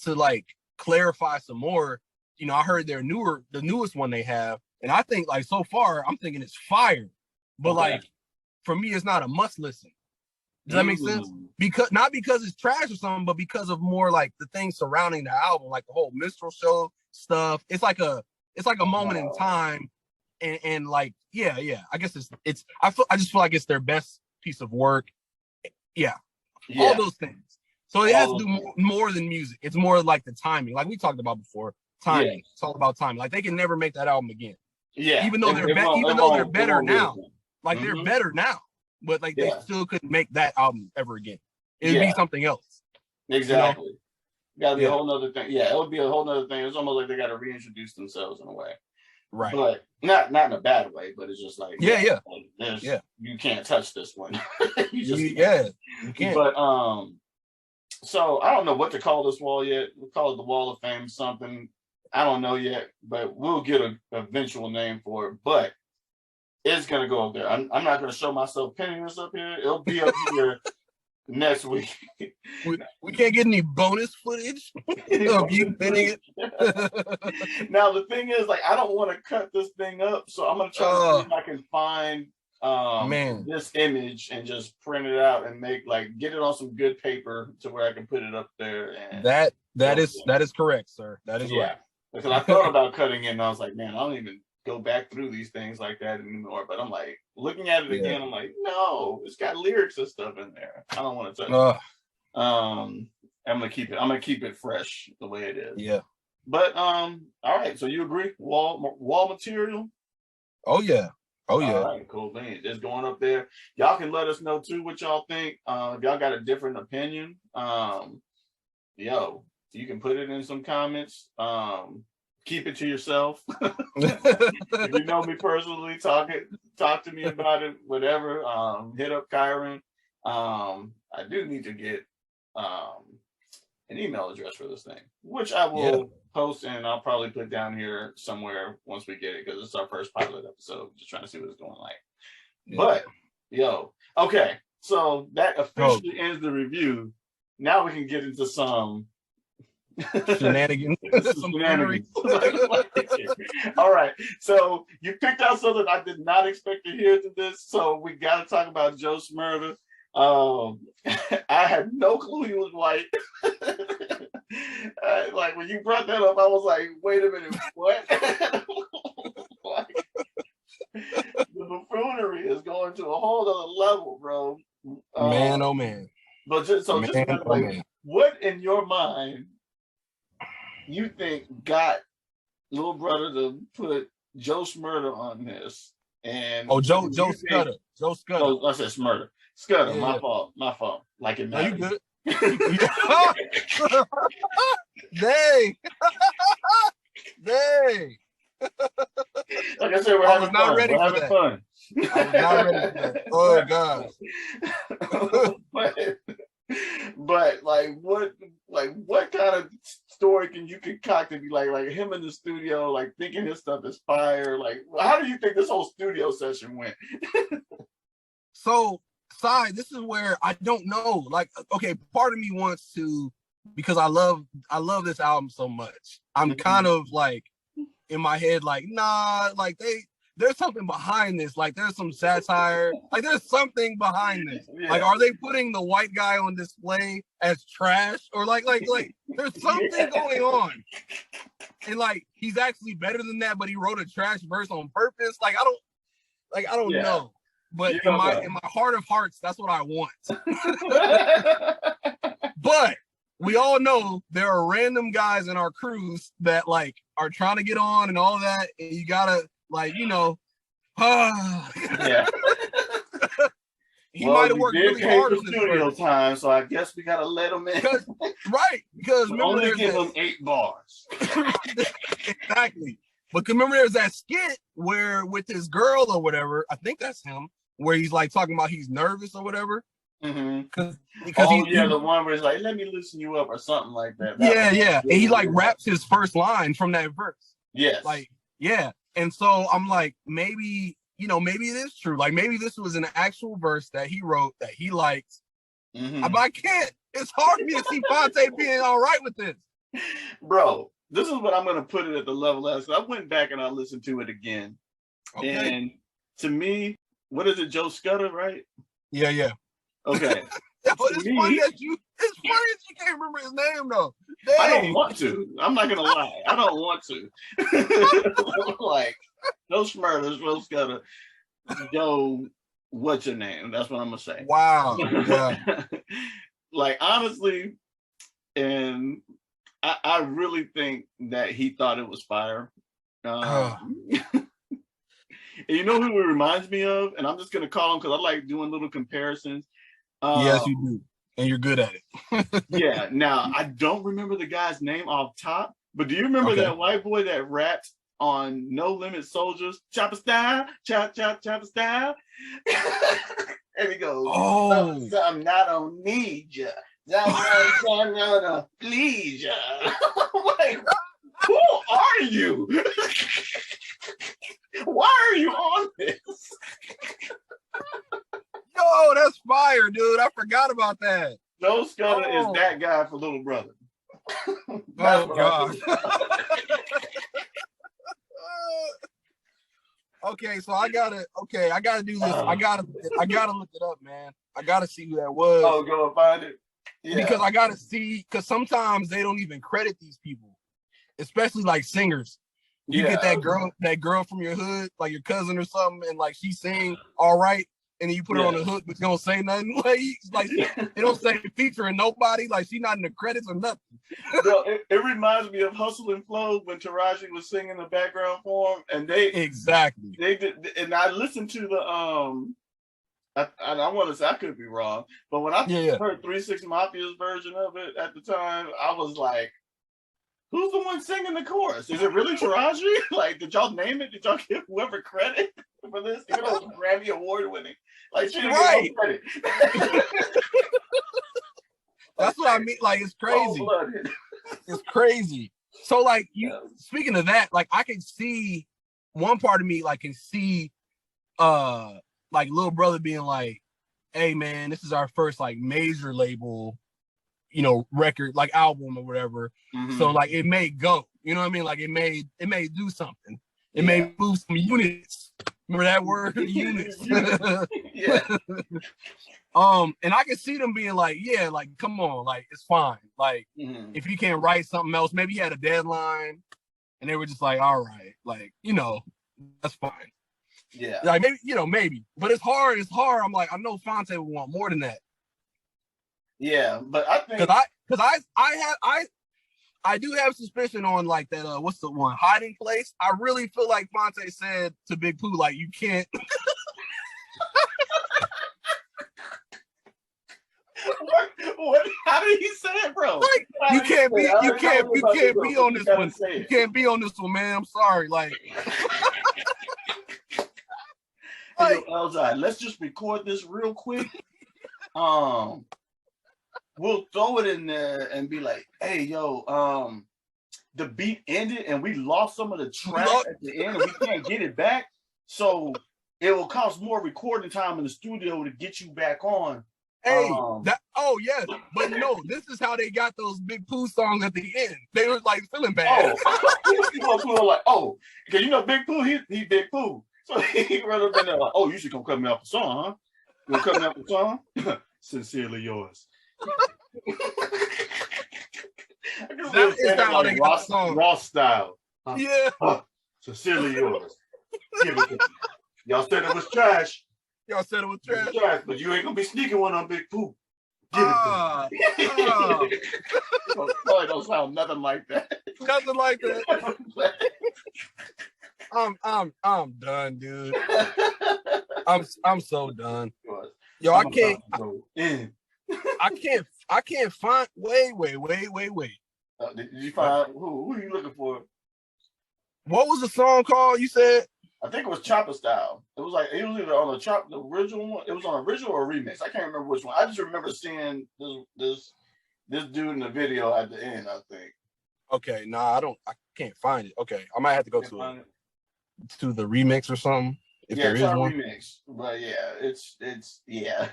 S1: to like clarify some more. I heard the newest one they have, and I think like so far I'm thinking it's fire. But like for me, it's not a must listen. Does that make sense? Not because it's trash or something, but because of more like the things surrounding the album, like the whole Minstrel Show stuff. It's like a moment in time, and like I guess it's I just feel like it's their best piece of work. All those things. So it has to do more than music. It's more like the timing, like we talked about before. Timing. It's all about timing. Like they can never make that album again. Even though they're better now. Like they're better now, but like they still couldn't make that album ever again. It'd be something else. Exactly. Gotta be a whole nother thing. Yeah, it would be a whole nother thing. It's almost like they gotta reintroduce themselves in a way.
S2: Right.
S1: But not in a bad way, but it's just like you can't touch this one. You
S2: can't.
S1: But so I don't know what to call this wall yet. We'll call it the Wall of Fame something. I don't know yet, but we'll get an eventual name for it. But It's gonna go up there. I'm not gonna show myself pinning this up here. It'll be up here next week.
S2: We can't get any bonus footage of you pinning it.
S1: Now the thing is, like, I don't want to cut this thing up, so I'm gonna try to see if I can find this image and just print it out and get it on some good paper to where I can put it up there. And
S2: that is correct, sir. That is right.
S1: Because I thought about cutting it and I was like, man, I don't even go back through these things like that anymore. But I'm like, looking at it again, I'm like, no, it's got lyrics and stuff in there. I don't want to touch it. I'm gonna keep it fresh the way it is.
S2: Yeah.
S1: But all right. So you agree? Wall material?
S2: Oh yeah.
S1: All right, cool, man. It's going up there. Y'all can let us know too what y'all think. If y'all got a different opinion, you can put it in some comments. Keep it to yourself. If you know me personally, talk to me about it, whatever. Hit up Kyron. I do need to get an email address for this thing, which I will post, and I'll probably put down here somewhere once we get it, because it's our first pilot episode. Just trying to see what it's going like. Yeah. But okay, so that officially ends the review. Now we can get into some
S2: shenanigans.
S1: Shenanigans. All right, so you picked out something I did not expect to hear to this, so we got to talk about Joe Smurda. I had no clue he was white. Like when you brought that up, I was like, wait a minute, what? The buffoonery is going to a whole other level, bro.
S2: Man, oh man.
S1: But what in your mind you think got little brother to put Joe Smurda on this? And
S2: Joe Scudder. Joe Scudder.
S1: Oh, I said Smurda. Scudder, my fault. Like it matters.
S2: No, you good. Dang. Dang.
S1: Like I said, we're having fun. We're having fun.
S2: I was not ready for that. Oh God.
S1: But what kind of story can you concoct to be like him in the studio, like thinking his stuff is fire? Like, how do you think this whole studio session went?
S2: So, this is where I don't know. Like, okay, part of me wants to, because I love this album so much. I'm kind of like in my head, like, nah, like there's something behind this. Like there's some satire. Like there's something behind this. Yeah. Like, are they putting the white guy on display as trash? Or like there's something going on. And like he's actually better than that, but he wrote a trash verse on purpose. Like I don't know. But in my heart of hearts, that's what I want. But we all know there are random guys in our crews that like are trying to get on and all that, and you gotta
S1: yeah.
S2: He might have worked really hard
S1: on studio time, so I guess we gotta let him in.
S2: Because
S1: only give him 8 bars.
S2: Exactly. But remember, there's that skit where with his girl or whatever, I think that's him, where he's like talking about he's nervous or whatever.
S1: Because the one where he's like, let me loosen you up or something like that.
S2: Yeah. And he like raps his first line from that verse.
S1: Yes.
S2: Like, yeah. And so I'm like, maybe it is true. Like maybe this was an actual verse that he wrote that he liked. But I can't. It's hard for me to see Fonte being all right with this.
S1: Bro, this is what I'm going to put it at the level as. I went back and I listened to it again. Okay. And to me, what is it, Joe Scudder, right?
S2: Yeah.
S1: Okay.
S2: It's funny that you can't remember his name though. Dang.
S1: I don't want to. I'm not gonna lie. I don't want to. Like, no Smurda, Joe Scudder, Joe, what's your name? That's what I'm gonna say.
S2: Wow. Yeah.
S1: Like, honestly, and I really think that he thought it was fire. And you know who it reminds me of? And I'm just gonna call him because I like doing little comparisons.
S2: Yes, you do, and you're good at it.
S1: Yeah. Now I don't remember the guy's name off top, but do you remember that white boy that rapped on No Limit Soldiers, chopper style, chopper style? And he goes, "Oh, I'm not on need ya. I'm not please ya." I'm like, who are you? Why are you on this?
S2: that's fire, dude. I forgot about that.
S1: Joe Scudder is that guy for Little Brother.
S2: Oh God. Okay, so I gotta do this. I gotta look it up, man. I gotta see who that was.
S1: Oh, go and find it. Yeah.
S2: Because I gotta see, because sometimes they don't even credit these people, especially like singers. You get that girl from your hood, like your cousin or something, and like she sing all right, and then you put her on the hook, but you don't say nothing. Like they don't say featuring nobody, like she not in the credits or nothing.
S1: Bro, it reminds me of Hustle and Flow when Taraji was singing the background for him, and they did, and I listened to the I want to say, I could be wrong, but when I heard 3 6 Mafia's version of it at the time, I was like, who's the one singing the chorus? Is it really Taraji? Like, did y'all name it? Did y'all give whoever credit for this? Even though it was Grammy Award winning. Like, she didn't get no credit.
S2: That's what I mean. Like, it's crazy. It's crazy. So, like, speaking of that, like, I can see, one part of me, like, can see, like, Little Brother being like, hey, man, this is our first, like, major label, you know, record, like album or whatever. Mm-hmm. So like it may go, you know what I mean? Like it may do something. It may move some units. Remember that word? Units.
S1: Yeah.
S2: And I can see them being like, yeah, like come on, like it's fine. Like if you can't write something else, maybe you had a deadline and they were just like, all right, like, you know, that's fine.
S1: Yeah.
S2: Like maybe, you know, maybe. But it's hard. I'm like, I know Fonte would want more than that.
S1: Yeah, but I think
S2: because I do have suspicion on like that what's the one, Hiding Place. I really feel like Fonte said to Big Pooh, like, you can't
S1: what how did he say it, bro?
S2: Like, you can't be on this one. You can't be on this one, man. I'm sorry. Like
S1: hey, yo, LJ, let's just record this real quick. We'll throw it in there and be like, hey, yo, the beat ended and we lost some of the track at the end and we can't get it back. So it will cost more recording time in the studio to get you back on.
S2: Hey, yes. But no, this is how they got those Big Pooh songs at the end. They were like feeling bad.
S1: Like, because you know Big Pooh, he Big Pooh. So he run up in there like, you should come cut me off a song, huh? You cut me off a song? Sincerely yours.
S2: That is how they got the song.
S1: Raw style.
S2: Yeah.
S1: Sincerely yours. Give it to me. Y'all said it was trash. But you ain't gonna be sneaking one on Big Pooh. Give it to me. Probably don't sound nothing like that.
S2: Nothing like that. I'm done, dude. I'm so done. Yo, I can't find. Wait.
S1: Did you find who are you looking for?
S2: What was the song called? You said?
S1: I think it was Chopper Style. It was either on the original one. It was on original or remix. I can't remember which one. I just remember seeing this dude in the video at the end, I think.
S2: Okay, I can't find it. Okay, I might have to go to the remix or something. If there is one
S1: remix, but it's yeah.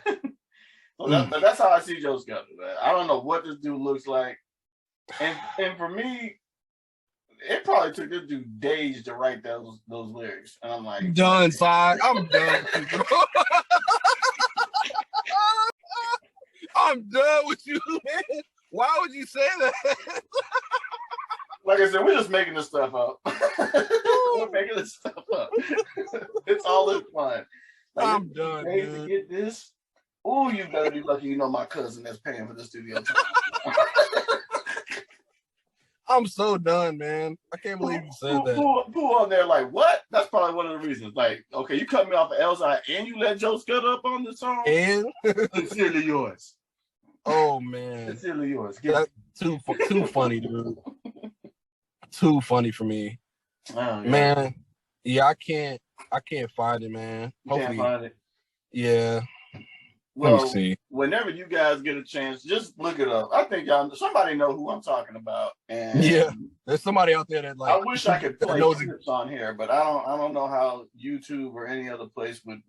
S1: So that's how I see Joe Scudder, man. I don't know what this dude looks like, and for me, it probably took this dude days to write those lyrics, and I'm like,
S2: done, side. I'm done. I'm done with you, man. Why would you say that?
S1: Like I said, we're just making this stuff up. We're making this stuff up. It's all in fun. Like,
S2: I'm done, dude.
S1: To get this. Oh, you better be lucky you know my cousin that's paying for the studio time.
S2: I'm so done, man. I can't believe you said that.
S1: Pooh on there like, what? That's probably one of the reasons. Like, okay, you cut me off of Elzai and you let Joe Scudder up on the song?
S2: And?
S1: Sincerely yours.
S2: Oh, man.
S1: Sincerely yours.
S2: That's too funny, dude. Too funny for me.
S1: Oh, yeah.
S2: Man, yeah, I can't find it, man.
S1: Hopefully. Can't find it.
S2: Yeah.
S1: Well, whenever you guys get a chance, just look it up. I think somebody know who I'm talking about. And
S2: yeah, there's somebody out there that like.
S1: I wish I could play clips on here, but I don't know how YouTube or any other place would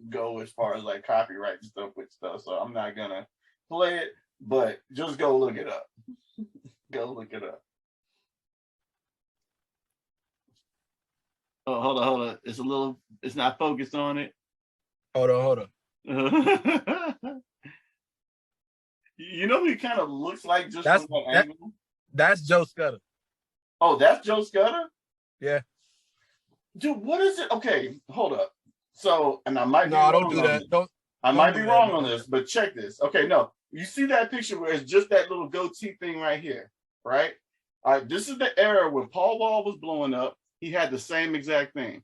S1: go as far as like copyright stuff with stuff. So I'm not gonna play it, but just go look it up. Go look it up. Oh, hold on. It's not focused on it.
S2: Hold on.
S1: You know who he kind of looks like just from that angle?
S2: That's Joe Scudder.
S1: Oh, that's Joe Scudder?
S2: Yeah.
S1: Dude, what is it? Okay, hold up. So, and I might be
S2: wrong. No, don't do that.
S1: I might be wrong on this, but check this. Okay, no. You see that picture where it's just that little goatee thing right here, right? All right, this is the era when Paul Wall was blowing up. He had the same exact thing.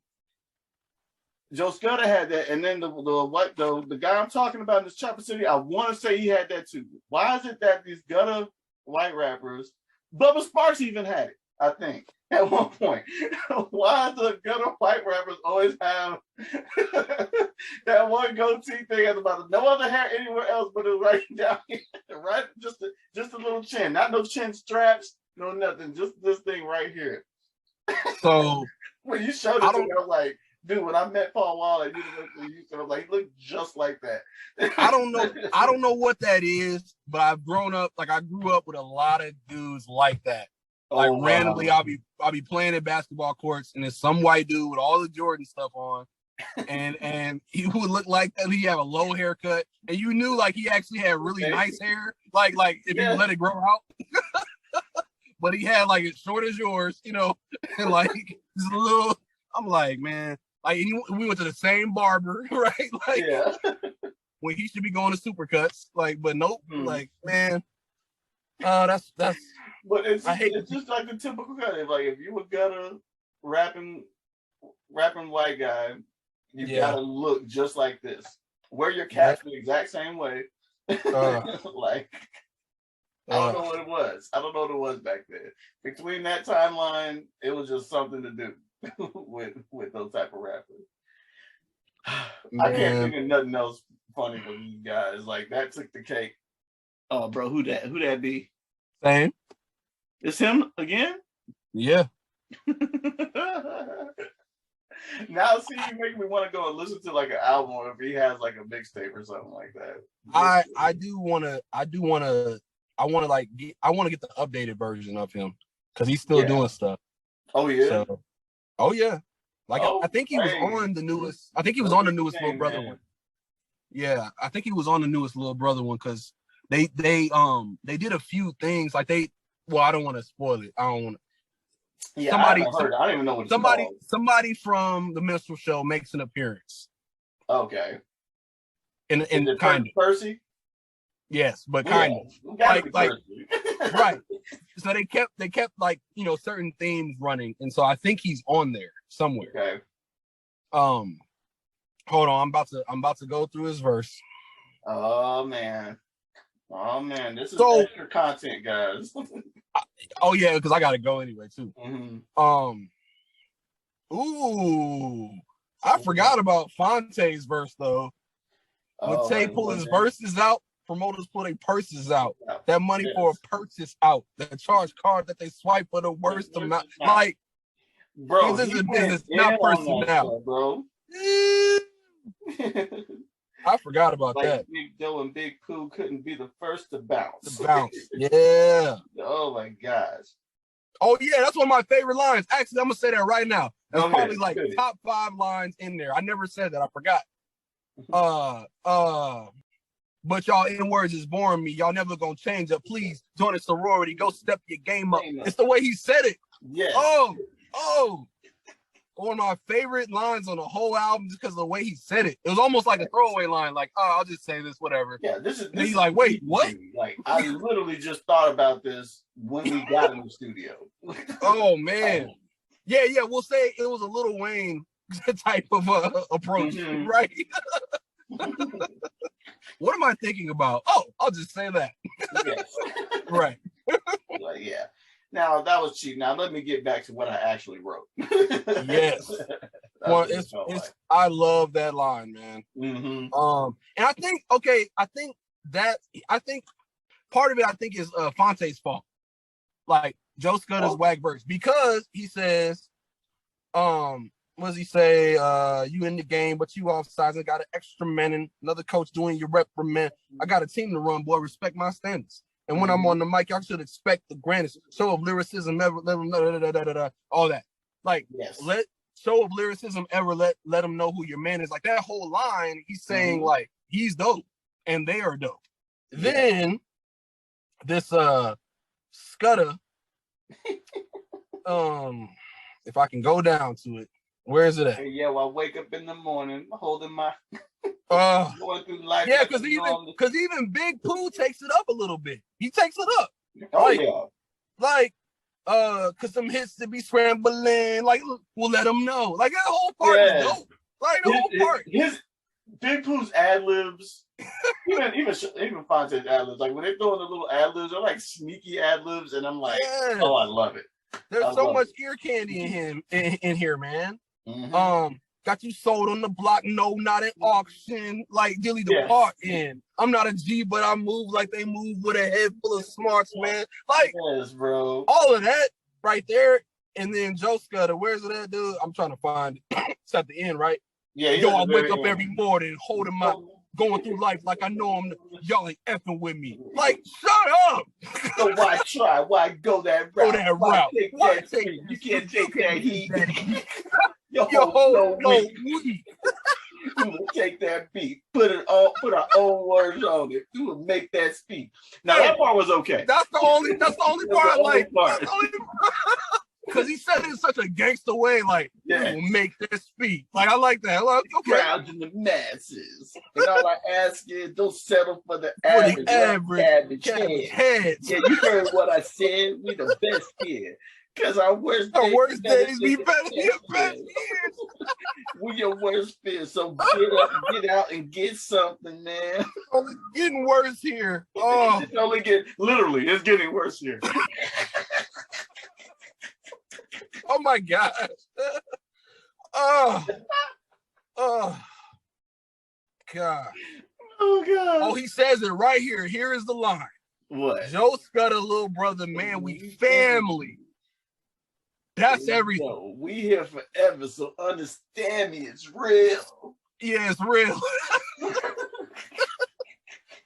S1: Joe Scudder had that, and then the guy I'm talking about in this Chopper City, I want to say he had that too. Why is it that these gutter white rappers, Bubba Sparks even had it, I think, at one point. Why do gutter white rappers always have that one goatee thing at the bottom? No other hair anywhere else but it right down here, right? Just a little chin, not no chin straps, no nothing, just this thing right here.
S2: So
S1: when you showed it to me, I'm like, dude, when I met Paul Wall at University of Houston, I'm like, he looked just like that.
S2: I don't know what that is, but I grew up with a lot of dudes like that. Like randomly, I'll be playing at basketball courts, and there's some white dude with all the Jordan stuff on, and he would look like that. He had a low haircut, and you knew like he actually had really nice hair, like if you let it grow out. But he had like as short as yours, you know, and like just a little. I'm like, man, like we went to the same barber, right? Like, when he should be going to Supercuts, like, but nope, like, man, that's.
S1: But it's just like the typical guy. Like if you were gutter rapping white guy, you gotta look just like this. Wear your cap the exact same way. Like. I don't know what it was. I don't know what it was back then. Between that timeline, it was just something to do with those type of rappers. Man. I can't think of nothing else funny with these guys. Like that took the cake. Oh, bro, who that be?
S2: Same.
S1: It's him again?
S2: Yeah.
S1: Now, see, you make me want to go and listen to like an album, or if he has like a mixtape or something like that.
S2: I want to get the updated version of him because he's still doing stuff.
S1: Oh yeah.
S2: So, yeah. Like I think he was on the newest. I think he was on the newest Little Brother one. Yeah, I think he was on the newest Little Brother one because they did a few things like Well, I don't want to spoil it. I don't want to.
S1: Yeah, I don't even know what it's called.
S2: Somebody from the Minstrel Show makes an appearance.
S1: Okay.
S2: In kind of
S1: Percy.
S2: Yes, but kind of like right. So they kept like, you know, certain themes running, and so I think he's on there somewhere.
S1: Okay.
S2: Hold on, I'm about to go through his verse.
S1: Oh man, this is extra content, guys.
S2: Oh yeah, because I gotta go anyway too.
S1: Mm-hmm.
S2: Ooh, I forgot about Fonte's verse though. When Tay pull his verses out, promoters pull their purses out. That money for a purchase out. The charge card that they swipe for the worst amount. Like,
S1: bro,
S2: this is a business, not personnel,
S1: bro.
S2: I forgot about that.
S1: Big Joe and Big Pooh couldn't be the first to bounce.
S2: Yeah.
S1: Oh my gosh.
S2: Oh yeah, that's one of my favorite lines. Actually, I'm gonna say that right now. That's probably like top 5 lines in there. I never said that. I forgot. But y'all N-words is boring me. Y'all never gonna change up. Please join a sorority. Go step your game up. It's the way he said it.
S1: Yeah.
S2: Oh. One of my favorite lines on the whole album just because of the way he said it. It was almost like a throwaway line, like, I'll just say this, whatever.
S1: Yeah, this is
S2: he's like, wait, what?
S1: Like, I literally just thought about this when we got in the studio.
S2: Oh man. Yeah, we'll say it was a Lil Wayne type of approach, right? What am I thinking about? Oh, I'll just say that.
S1: Yes.
S2: Right.
S1: Like, yeah. Now that was cheap. Now let me get back to what I actually wrote.
S2: Yes. Well, I love that line, man.
S1: Mm-hmm.
S2: And I think part of it is Fonte's fault. Like Joe Scudder's whack verse, because he says, what does he say? You in the game, but you offsides. I got an extra man and another coach doing your reprimand. I got a team to run, boy. Respect my standards. And when I'm on the mic, y'all should expect the grandest show of lyricism ever. All that. Like, let show of lyricism ever. Let them know who your man is. Like that whole line, he's saying like he's dope and they are dope. Yeah. Then this Scudder, if I can go down to it. Where is it at?
S1: Yeah, well, I wake up in the morning holding my going through life.
S2: Yeah, because even Big Pooh takes it up a little bit. He takes it up. Cause some hits to be scrambling. Like, we'll let them know. Like that whole part is dope. Like the whole part.
S1: His Big Pooh's ad libs, even Fonte's ad libs. Like when they throw in the little ad libs, they're like sneaky ad libs, and I'm like, oh, I love it.
S2: There's so much ear candy in him in here, man. Mm-hmm. Got you sold on the block, no, not at auction, like Dilly the Part in. I'm not a G, but I move like they move with a head full of smarts, man. Like,
S1: bro.
S2: All of that right there. And then Joe Scudder, where's it at, dude? I'm trying to find it. It's at the end, right?
S1: Yeah.
S2: Yo, I wake up every morning, holding my, going through life like I know y'all ain't effing with me. Like, shut up.
S1: So why try? Why go that route?
S2: Go that route.
S1: You can't take that heat. Yo,
S2: weak.
S1: We will take that beat, put our own words on it. We will make that speak. Now that part was okay.
S2: That's the only part I like. Because he said it in such a gangster way, like, we will make this speak. Like, I like that. Like, okay.
S1: Crowds in the masses. And all I ask is, don't settle for the average head. Yeah, you heard what I said. We the best here. Because our worst days be better than your best years. We your worst fears. So get out and get something, man.
S2: Only getting worse here.
S1: It's only it's getting worse here.
S2: Oh my gosh. Oh God.
S1: Oh God.
S2: Oh, he says it right here. Here is the line.
S1: What?
S2: Joe Scudder, little brother, man, we family. That's everything.
S1: Yo, we here forever, so understand me. It's real.
S2: Yeah, it's real.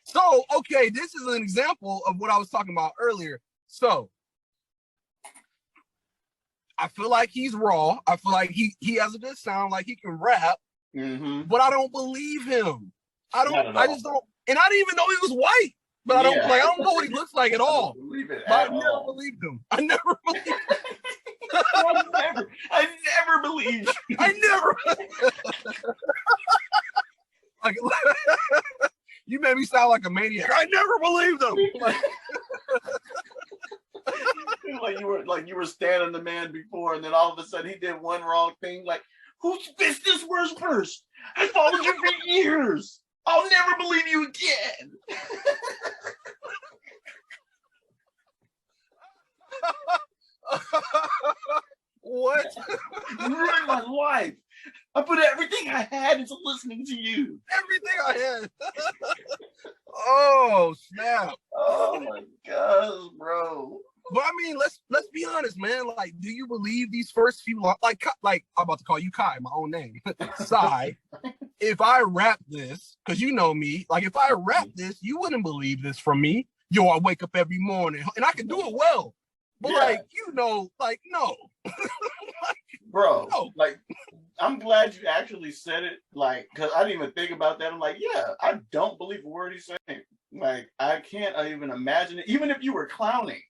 S2: So, okay, this is an example of what I was talking about earlier. So, I feel like he's raw. I feel like he has a good sound, like he can rap, but I don't believe him. I just don't. And I didn't even know he was white. But I don't know what he looks like at all. I never believed him. I never believed him.
S1: I never believed.
S2: I never. Like, you made me sound like a maniac. I never believed him.
S1: Like you were standing the man before, and then all of a sudden he did one wrong thing. Like, who's this worst first? I followed you for years. I'll never believe you again.
S2: What?
S1: You ruined my life. I put everything I had into listening to you.
S2: Everything I had. Oh, snap.
S1: Oh my gosh, bro.
S2: But I mean, let's be honest, man. Like, do you believe these first few like I'm about to call you Kai, my own name. Sai. If I rap this, because you know me, like if I rap this, you wouldn't believe this from me. Yo, I wake up every morning and I can do it well. But no.
S1: Bro, no. Like, I'm glad you actually said it, like, because I didn't even think about that. I'm like, yeah, I don't believe a word he's saying. Like, I can't even imagine it. Even if you were clowning,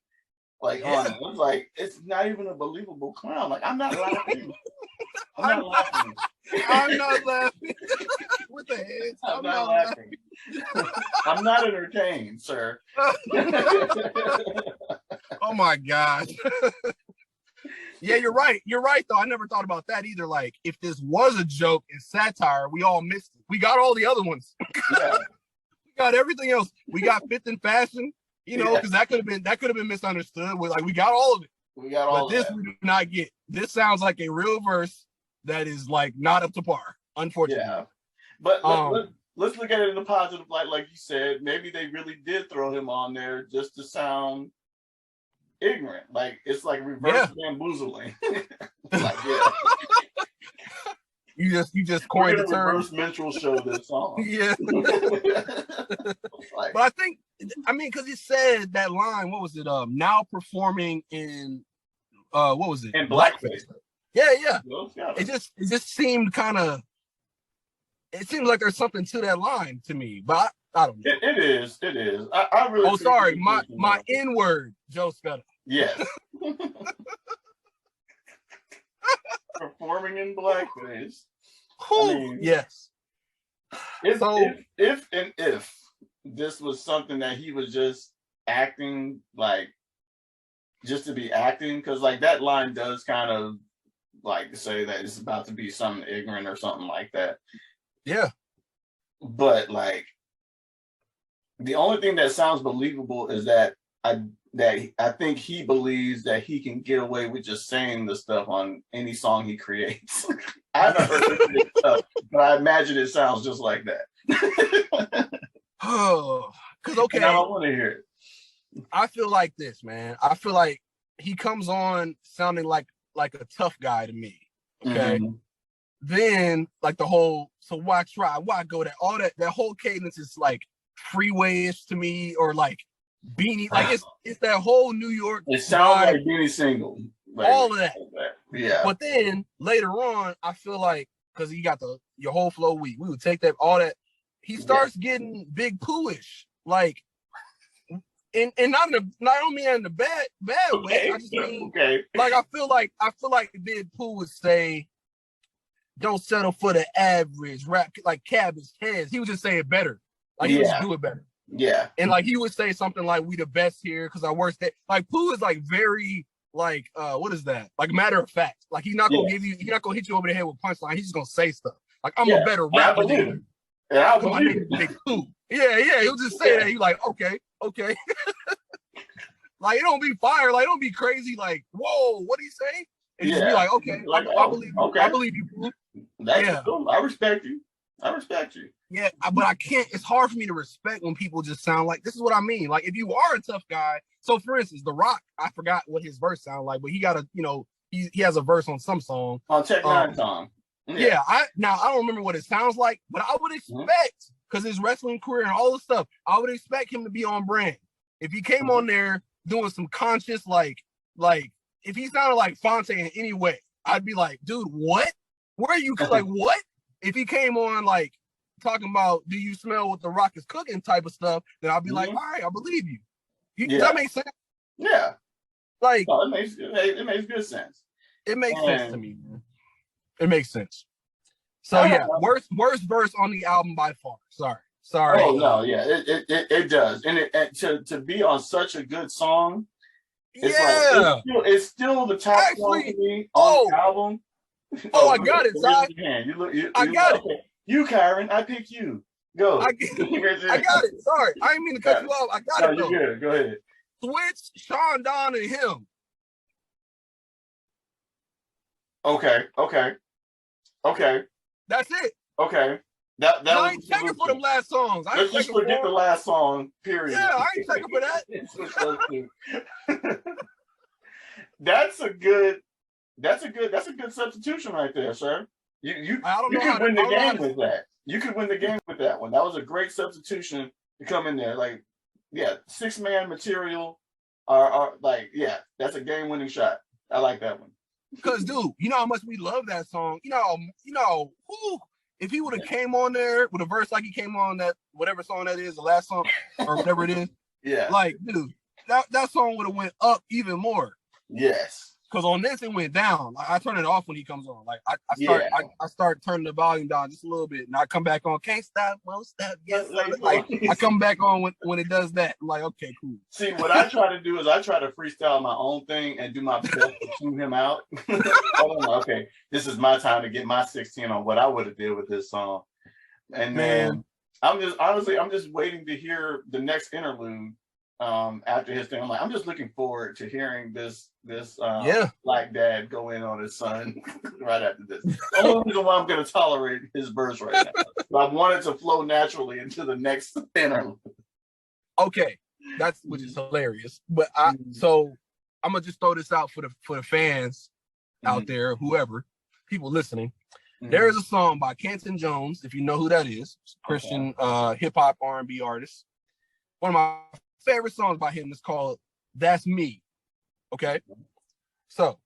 S1: like, on it, it's like, it's not even a believable clown. Like, I'm not laughing. I'm not laughing.
S2: With the heads.
S1: I'm not laughing. I'm not entertained, sir.
S2: Oh my God. Yeah, you're right. You're right, though. I never thought about that either. Like, if this was a joke and satire, we all missed it. We got all the other ones.
S1: Yeah.
S2: We got everything else. We got Fifth and Fashion, you know, because that could have been misunderstood. We got all of it.
S1: We got all
S2: of it. But this we do not get. This sounds like a real verse that is like not up to par, unfortunately.
S1: Yeah. But let's look at it in a positive light, like you said. Maybe they really did throw him on there just to sound ignorant. Like it's like reverse bamboozling. Like,
S2: you just coined the term.
S1: Reverse Minstrel Show this song.
S2: Yeah.
S1: Like,
S2: but I mean, because he said that line. What was it? Now performing in what was it?
S1: In blackface.
S2: Yeah. It just seemed kind of. It seems like there's something to that line to me, but I don't know.
S1: It is. I really.
S2: Oh, sorry, my N word, Joe Scudder.
S1: Yes. Performing in blackface. I mean,
S2: yes.
S1: If this was something that he was just acting, like just to be acting, because like that line does kind of like say that it's about to be something ignorant or something like that.
S2: Yeah.
S1: But like the only thing that sounds believable is that I think he believes that he can get away with just saying the stuff on any song he creates. I haven't heard this stuff, but I imagine it sounds just like that.
S2: Oh, because okay.
S1: And I don't want to hear it.
S2: I feel like this, man. I feel like he comes on sounding like a tough guy to me. Okay. Mm-hmm. Then like the whole, so why try? Why go there? All that whole cadence is like freeway-ish to me, or like Beanie, like it's that whole New York.
S1: It sounds like Beanie Single. Like,
S2: all of that.
S1: Yeah.
S2: But then later on, I feel like because he got your whole flow week, we would take that all that. He starts getting Big Pooh-ish, like, and not only in the bad way. I just mean, like I feel like Big Pooh would say, "Don't settle for the average rap like Cabbage Heads." He would just say it better. Like he would just do it better.
S1: Yeah.
S2: And like he would say something like, "We the best here because our worst day." Like Pooh is like very like what is that? Like matter of fact. Like he's not gonna he's not gonna hit you over the head with punchline. He's just gonna say stuff. Like I'm a better rapper than you.
S1: Yeah, I believe it.
S2: Big Pooh. Yeah. He'll just say that. He's like, okay. Like it don't be fire. Like it don't be crazy. Like whoa, what did he say? And just be like, okay, like, I believe you. Okay. I believe you, Pooh.
S1: That's cool. I respect you.
S2: Yeah, but I can't. It's hard for me to respect when people just sound like, this is what I mean. Like if you are a tough guy. So for instance, The Rock, I forgot what his verse sounded like, but he got he has a verse on some song.
S1: On Tech Nine song.
S2: Yeah, I don't remember what it sounds like, but I would expect, because his wrestling career and all the stuff, I would expect him to be on brand. If he came on there doing some conscious, like if he sounded like Fonte in any way, I'd be like, dude, what? Where are you? Like, what? If he came on like talking about, do you smell what The Rock is cooking type of stuff, then I'd be like, all right, I believe you. Does that make sense?
S1: Yeah.
S2: Like,
S1: no, it makes good sense.
S2: It makes sense to me, man. It makes sense. So yeah, worst verse on the album by far. Sorry.
S1: Oh no, yeah, it does, and to be on such a good song, it's still the top song to me on the album.
S2: I got it, Zai. I got it.
S1: Okay. You, Kyron, I pick you. Go.
S2: I got it. Sorry, I didn't mean to cut you off. I got it.
S1: No, you're good. Go ahead.
S2: Switch Sean Don and him.
S1: Okay.
S2: That's it.
S1: Okay.
S2: I ain't checking for them last songs.
S1: Let's just forget the last song, period.
S2: Yeah, I ain't checking for
S1: that. That's a good substitution right there, sir. You could win the game with that. You could win the game with that one. That was a great substitution to come in there. Like, 6-man material are like, that's a game-winning shot. I like that one.
S2: Because, dude, you know how much we love that song. If he would have came on there with a verse like he came on that, whatever song that is, the last song, or whatever it is.
S1: Yeah.
S2: Like, dude, that song would have went up even more.
S1: Yes.
S2: Because on this, it went down. Like, I turn it off when he comes on. Like, I start turning the volume down just a little bit, and I come back on. Can't stop, won't stop. Yes, like I come back on when it does that. I'm like, okay, cool.
S1: See, what I try to do is I try to freestyle my own thing and do my best to tune him out. Okay, this is my time to get my 16 on what I would have did with this song. And then I'm just waiting to hear the next interlude. after his thing. I'm like, I'm just looking forward to hearing this black dad go in on his son right after this. The only reason why I'm going to tolerate his verse right now. But I want it to flow naturally into the next interlude.
S2: Okay, which is hilarious. But so I'm gonna just throw this out for the fans out there, whoever, people listening. There is a song by Kenton Jones, if you know who that is, Christian hip hop R&B artist. One of my favorite songs by him is called "That's Me." Okay, so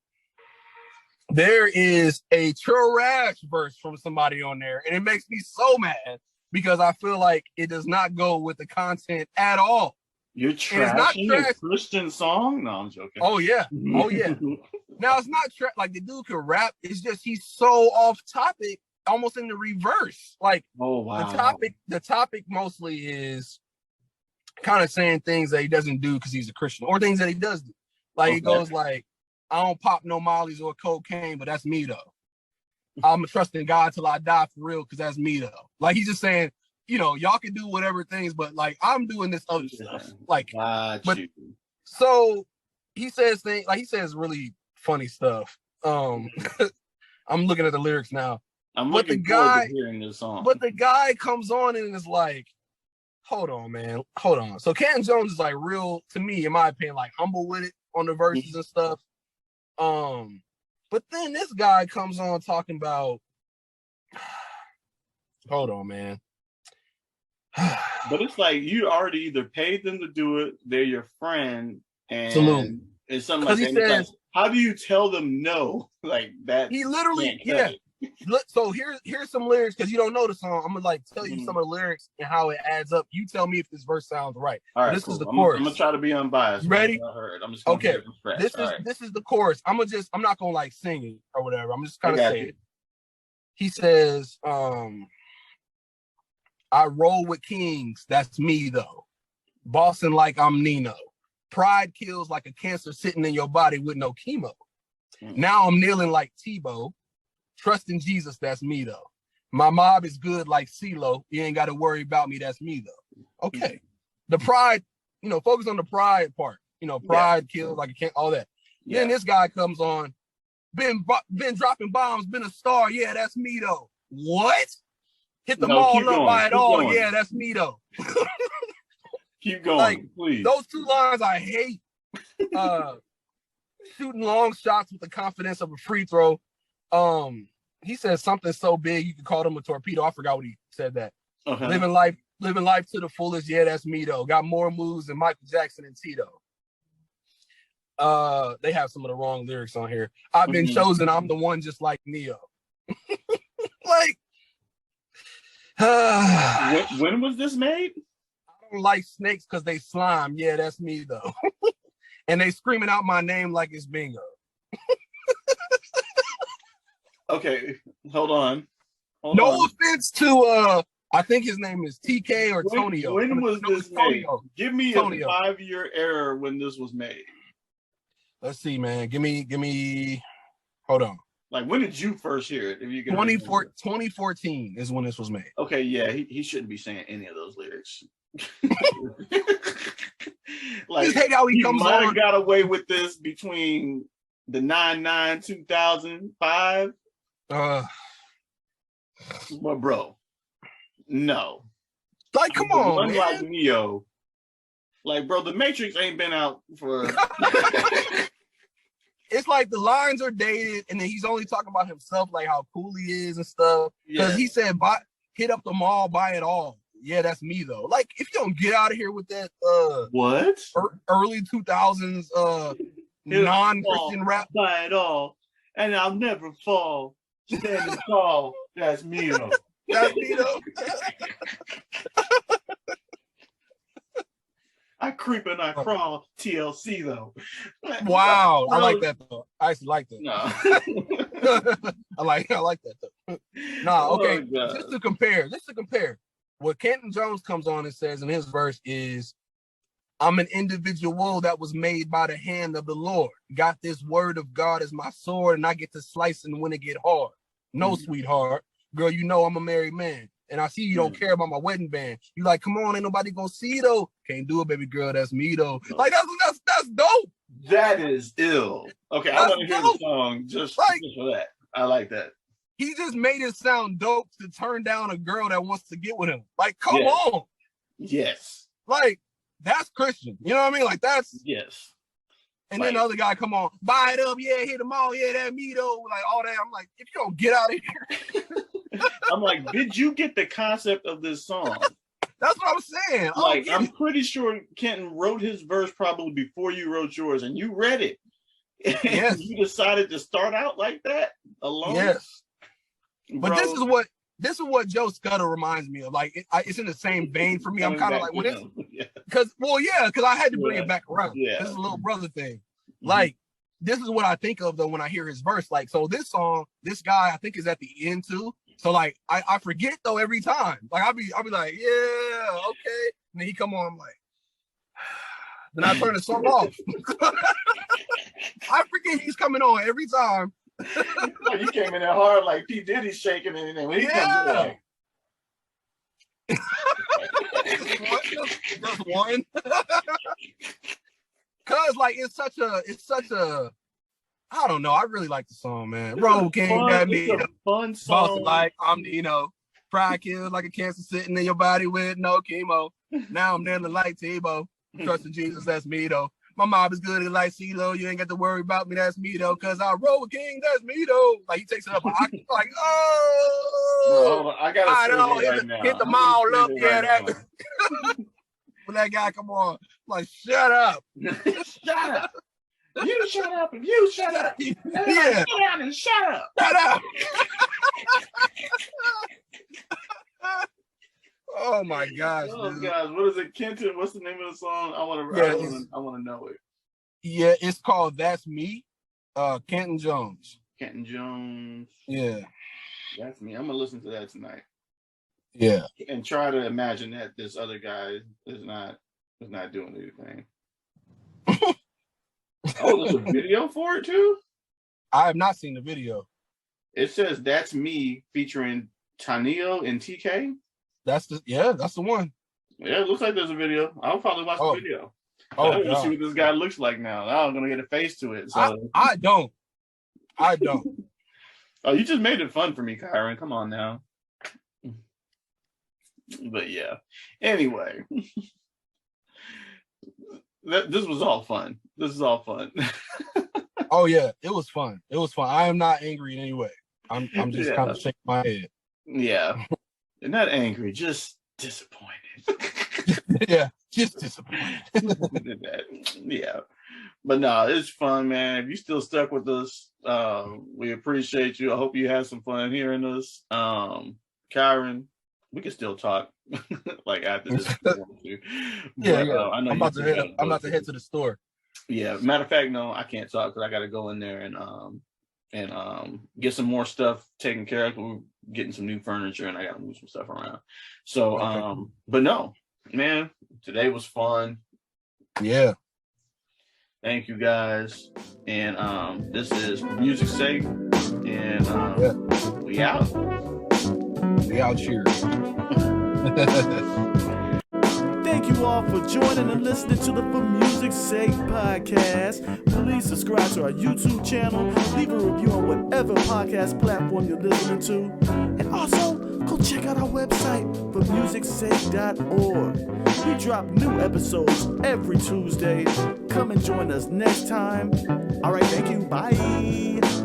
S2: there is a trash verse from somebody on there, and it makes me so mad because I feel like it does not go with the content at all.
S1: You're trashing a Christian song? No, I'm joking.
S2: Oh yeah. Now it's not like the dude can rap. It's just he's so off topic, almost in the reverse. Like, oh wow. The topic mostly is kind of saying things that he doesn't do because he's a Christian, or things that he does do. Like he goes like, "I don't pop no mollies or cocaine, but that's me though. I'm trusting God till I die for real because that's me though." Like he's just saying, you know, y'all can do whatever things, but like I'm doing this other stuff. Like, so he says things like he says really funny stuff. I'm looking at the lyrics now.
S1: I'm looking forward to hearing this song.
S2: But the guy comes on and is like, hold on, man, hold on. So Kenton Jones is like real, to me, in my opinion, like humble with it on the verses and stuff. But then this guy comes on talking about, hold on, man.
S1: But it's like you already either paid them to do it, they're your friend, and
S2: absolutely.
S1: It's something like that. Says, like, how do you tell them no? Like that.
S2: He literally, So here's some lyrics because you don't know the song. I'm gonna like tell you some of the lyrics and how it adds up. You tell me if this verse sounds right.
S1: All right,
S2: this is the chorus.
S1: I'm gonna try to be unbiased.
S2: You ready?
S1: I'm just gonna
S2: okay. This is the chorus. I'm not gonna like sing it or whatever. I'm just kind of saying it. He says, I roll with kings, that's me though. Bossing like I'm Nino. Pride kills like a cancer sitting in your body with no chemo. Now I'm kneeling like Tebow. Trusting Jesus, that's me though. My mob is good like CeeLo. You ain't got to worry about me, that's me though. Okay. The pride, focus on the pride part. Pride kills like a cancer, all that. Then this guy comes on, been dropping bombs, been a star. Yeah, that's me though. What? Hit the mall up by it all. Going. Yeah, that's me though.
S1: Keep going, please.
S2: Those two lines I hate. Shooting long shots with the confidence of a free throw. He said something so big you could call him a torpedo. I forgot what he said that. Okay. Living life to the fullest. Yeah, that's me though. Got more moves than Michael Jackson and Tito. They have some of the wrong lyrics on here. I've been chosen. I'm the one just like Neo. Like.
S1: When was this made?
S2: I don't like snakes because they slime. Yeah, that's me though. And they screaming out my name like it's bingo.
S1: Okay, hold on.
S2: No offense to I think his name is TK or Tonio.
S1: When was this made? Give me a 5-year error when this was made.
S2: Let's see, man. Give me. Hold on.
S1: Like, when did you first hear it? If you can
S2: 2014 is when this was made.
S1: Okay, yeah, he shouldn't be saying any of those lyrics. Like,
S2: just hate how he comes
S1: might have got away with this between the 2005. But bro, no.
S2: Like, come on, man.
S1: Like Neo. Like, bro, the Matrix ain't been out for.
S2: It's like the lines are dated, and then he's only talking about himself, like how cool he is and stuff. Because he said, hit up the mall, buy it all. Yeah, that's me though. Like, if you don't get out of here with that
S1: what
S2: early 2000s non-Christian rap,
S1: buy it all, and I'll never fall. Standing tall, that's me though.
S2: That's me though.
S1: I creep and I crawl, TLC though.
S2: Wow, I like that though. I actually like that.
S1: No.
S2: I like that though. Nah, okay. Just to compare. What Kenton Jones comes on and says in his verse is, I'm an individual that was made by the hand of the Lord. Got this word of God as my sword, and I get to slice and when it get hard. No, sweetheart. Girl, you know I'm a married man. and I see you don't care about my wedding band. You like, come on, ain't nobody gonna see though. Can't do it, baby girl. That's me though. Like that's dope.
S1: That is ill. Okay, I want to hear the song just for that. I like that.
S2: He just made it sound dope to turn down a girl that wants to get with him. Like, come on.
S1: Yes.
S2: Like, that's Christian. You know what I mean? Like, that's...
S1: Yes.
S2: And then the other guy, come on, buy it up, hit them all, that me though, like all that. I'm like, if you don't get out of here.
S1: I'm like, did you get the concept of this song?
S2: That's what I'm saying.
S1: Like, I'm pretty sure Kenton wrote his verse probably before you wrote yours, and you read it. Yes. You decided to start out like that alone.
S2: Yes. Bro. But this is what Joe Scudder reminds me of. Like, it's in the same vein for me. I'm kind of like, what is it? Because I had to bring it back around. Yeah. This is a little brother thing. Mm-hmm. Like, this is what I think of though when I hear his verse. Like, so this song, this guy I think is at the end too. So like, I forget though every time. Like, I'll be like, yeah, okay. And then he come on, I'm like, then I turn the song off. I forget he's coming on every time.
S1: You came in there hard like P. Diddy's shaking and then when he comes in
S2: just one. Cause like it's such a I don't know. I really like the song, man. Bro, King, that me
S1: fun song.
S2: Like I'm pride kills like a cancer sitting in your body with no chemo. Now I'm there like Tebow. Trusting Jesus, that's me though. My mob is good like CeeLo. You ain't got to worry about me. That's me though. Cause I roll with King. That's me though. Like he takes it up. Like, oh,
S1: bro, I gotta right now.
S2: Hit the mall up. Yeah, that. When that guy come on, like, shut up.
S1: Shut up. You shut up and you shut up. Yeah. Sit down and shut up.
S2: Shut up. Oh my gosh!
S1: Oh guys, what is it, Kenton? What's the name of the song? I want to know it.
S2: Yeah, it's called "That's Me." Kenton Jones.
S1: Kenton Jones.
S2: Yeah,
S1: that's me. I'm gonna listen to that tonight.
S2: Yeah,
S1: and try to imagine that this other guy is not doing anything. Oh, there's a video for it too.
S2: I have not seen the video.
S1: It says "That's Me" featuring Tanio and TK.
S2: That's the one.
S1: Yeah, it looks like there's a video. I'll probably watch the video. I want to see what this guy looks like now. Now I'm gonna get a face to it. So
S2: I don't.
S1: Oh, you just made it fun for me, Kyron. Come on now. But yeah. Anyway. This was all fun. This is all fun.
S2: Oh yeah, it was fun. It was fun. I am not angry in any way. I'm just kind of shaking my head.
S1: Yeah. Not angry, just disappointed.
S2: Yeah, just disappointed.
S1: Yeah. But no, it's fun, man. If you still stuck with us, we appreciate you. I hope you had some fun hearing us. Kyron, we can still talk like after this.
S2: Yeah. I'm about to head to the store.
S1: Yeah. Matter of fact, no, I can't talk because I got to go in there and get some more stuff taken care of. We're getting some new furniture and I got to move some stuff around. So, but no, man, today was fun.
S2: Yeah.
S1: Thank you guys. And this is For Music's Sake. And we out.
S2: We out here.
S3: Thank you all for joining and listening to the For Music's Sake podcast. Please subscribe to our YouTube channel. Leave a review on whatever podcast platform you're listening to. And also, go check out our website, formusicsake.org. We drop new episodes every Tuesday. Come and join us next time. All right, thank you. Bye.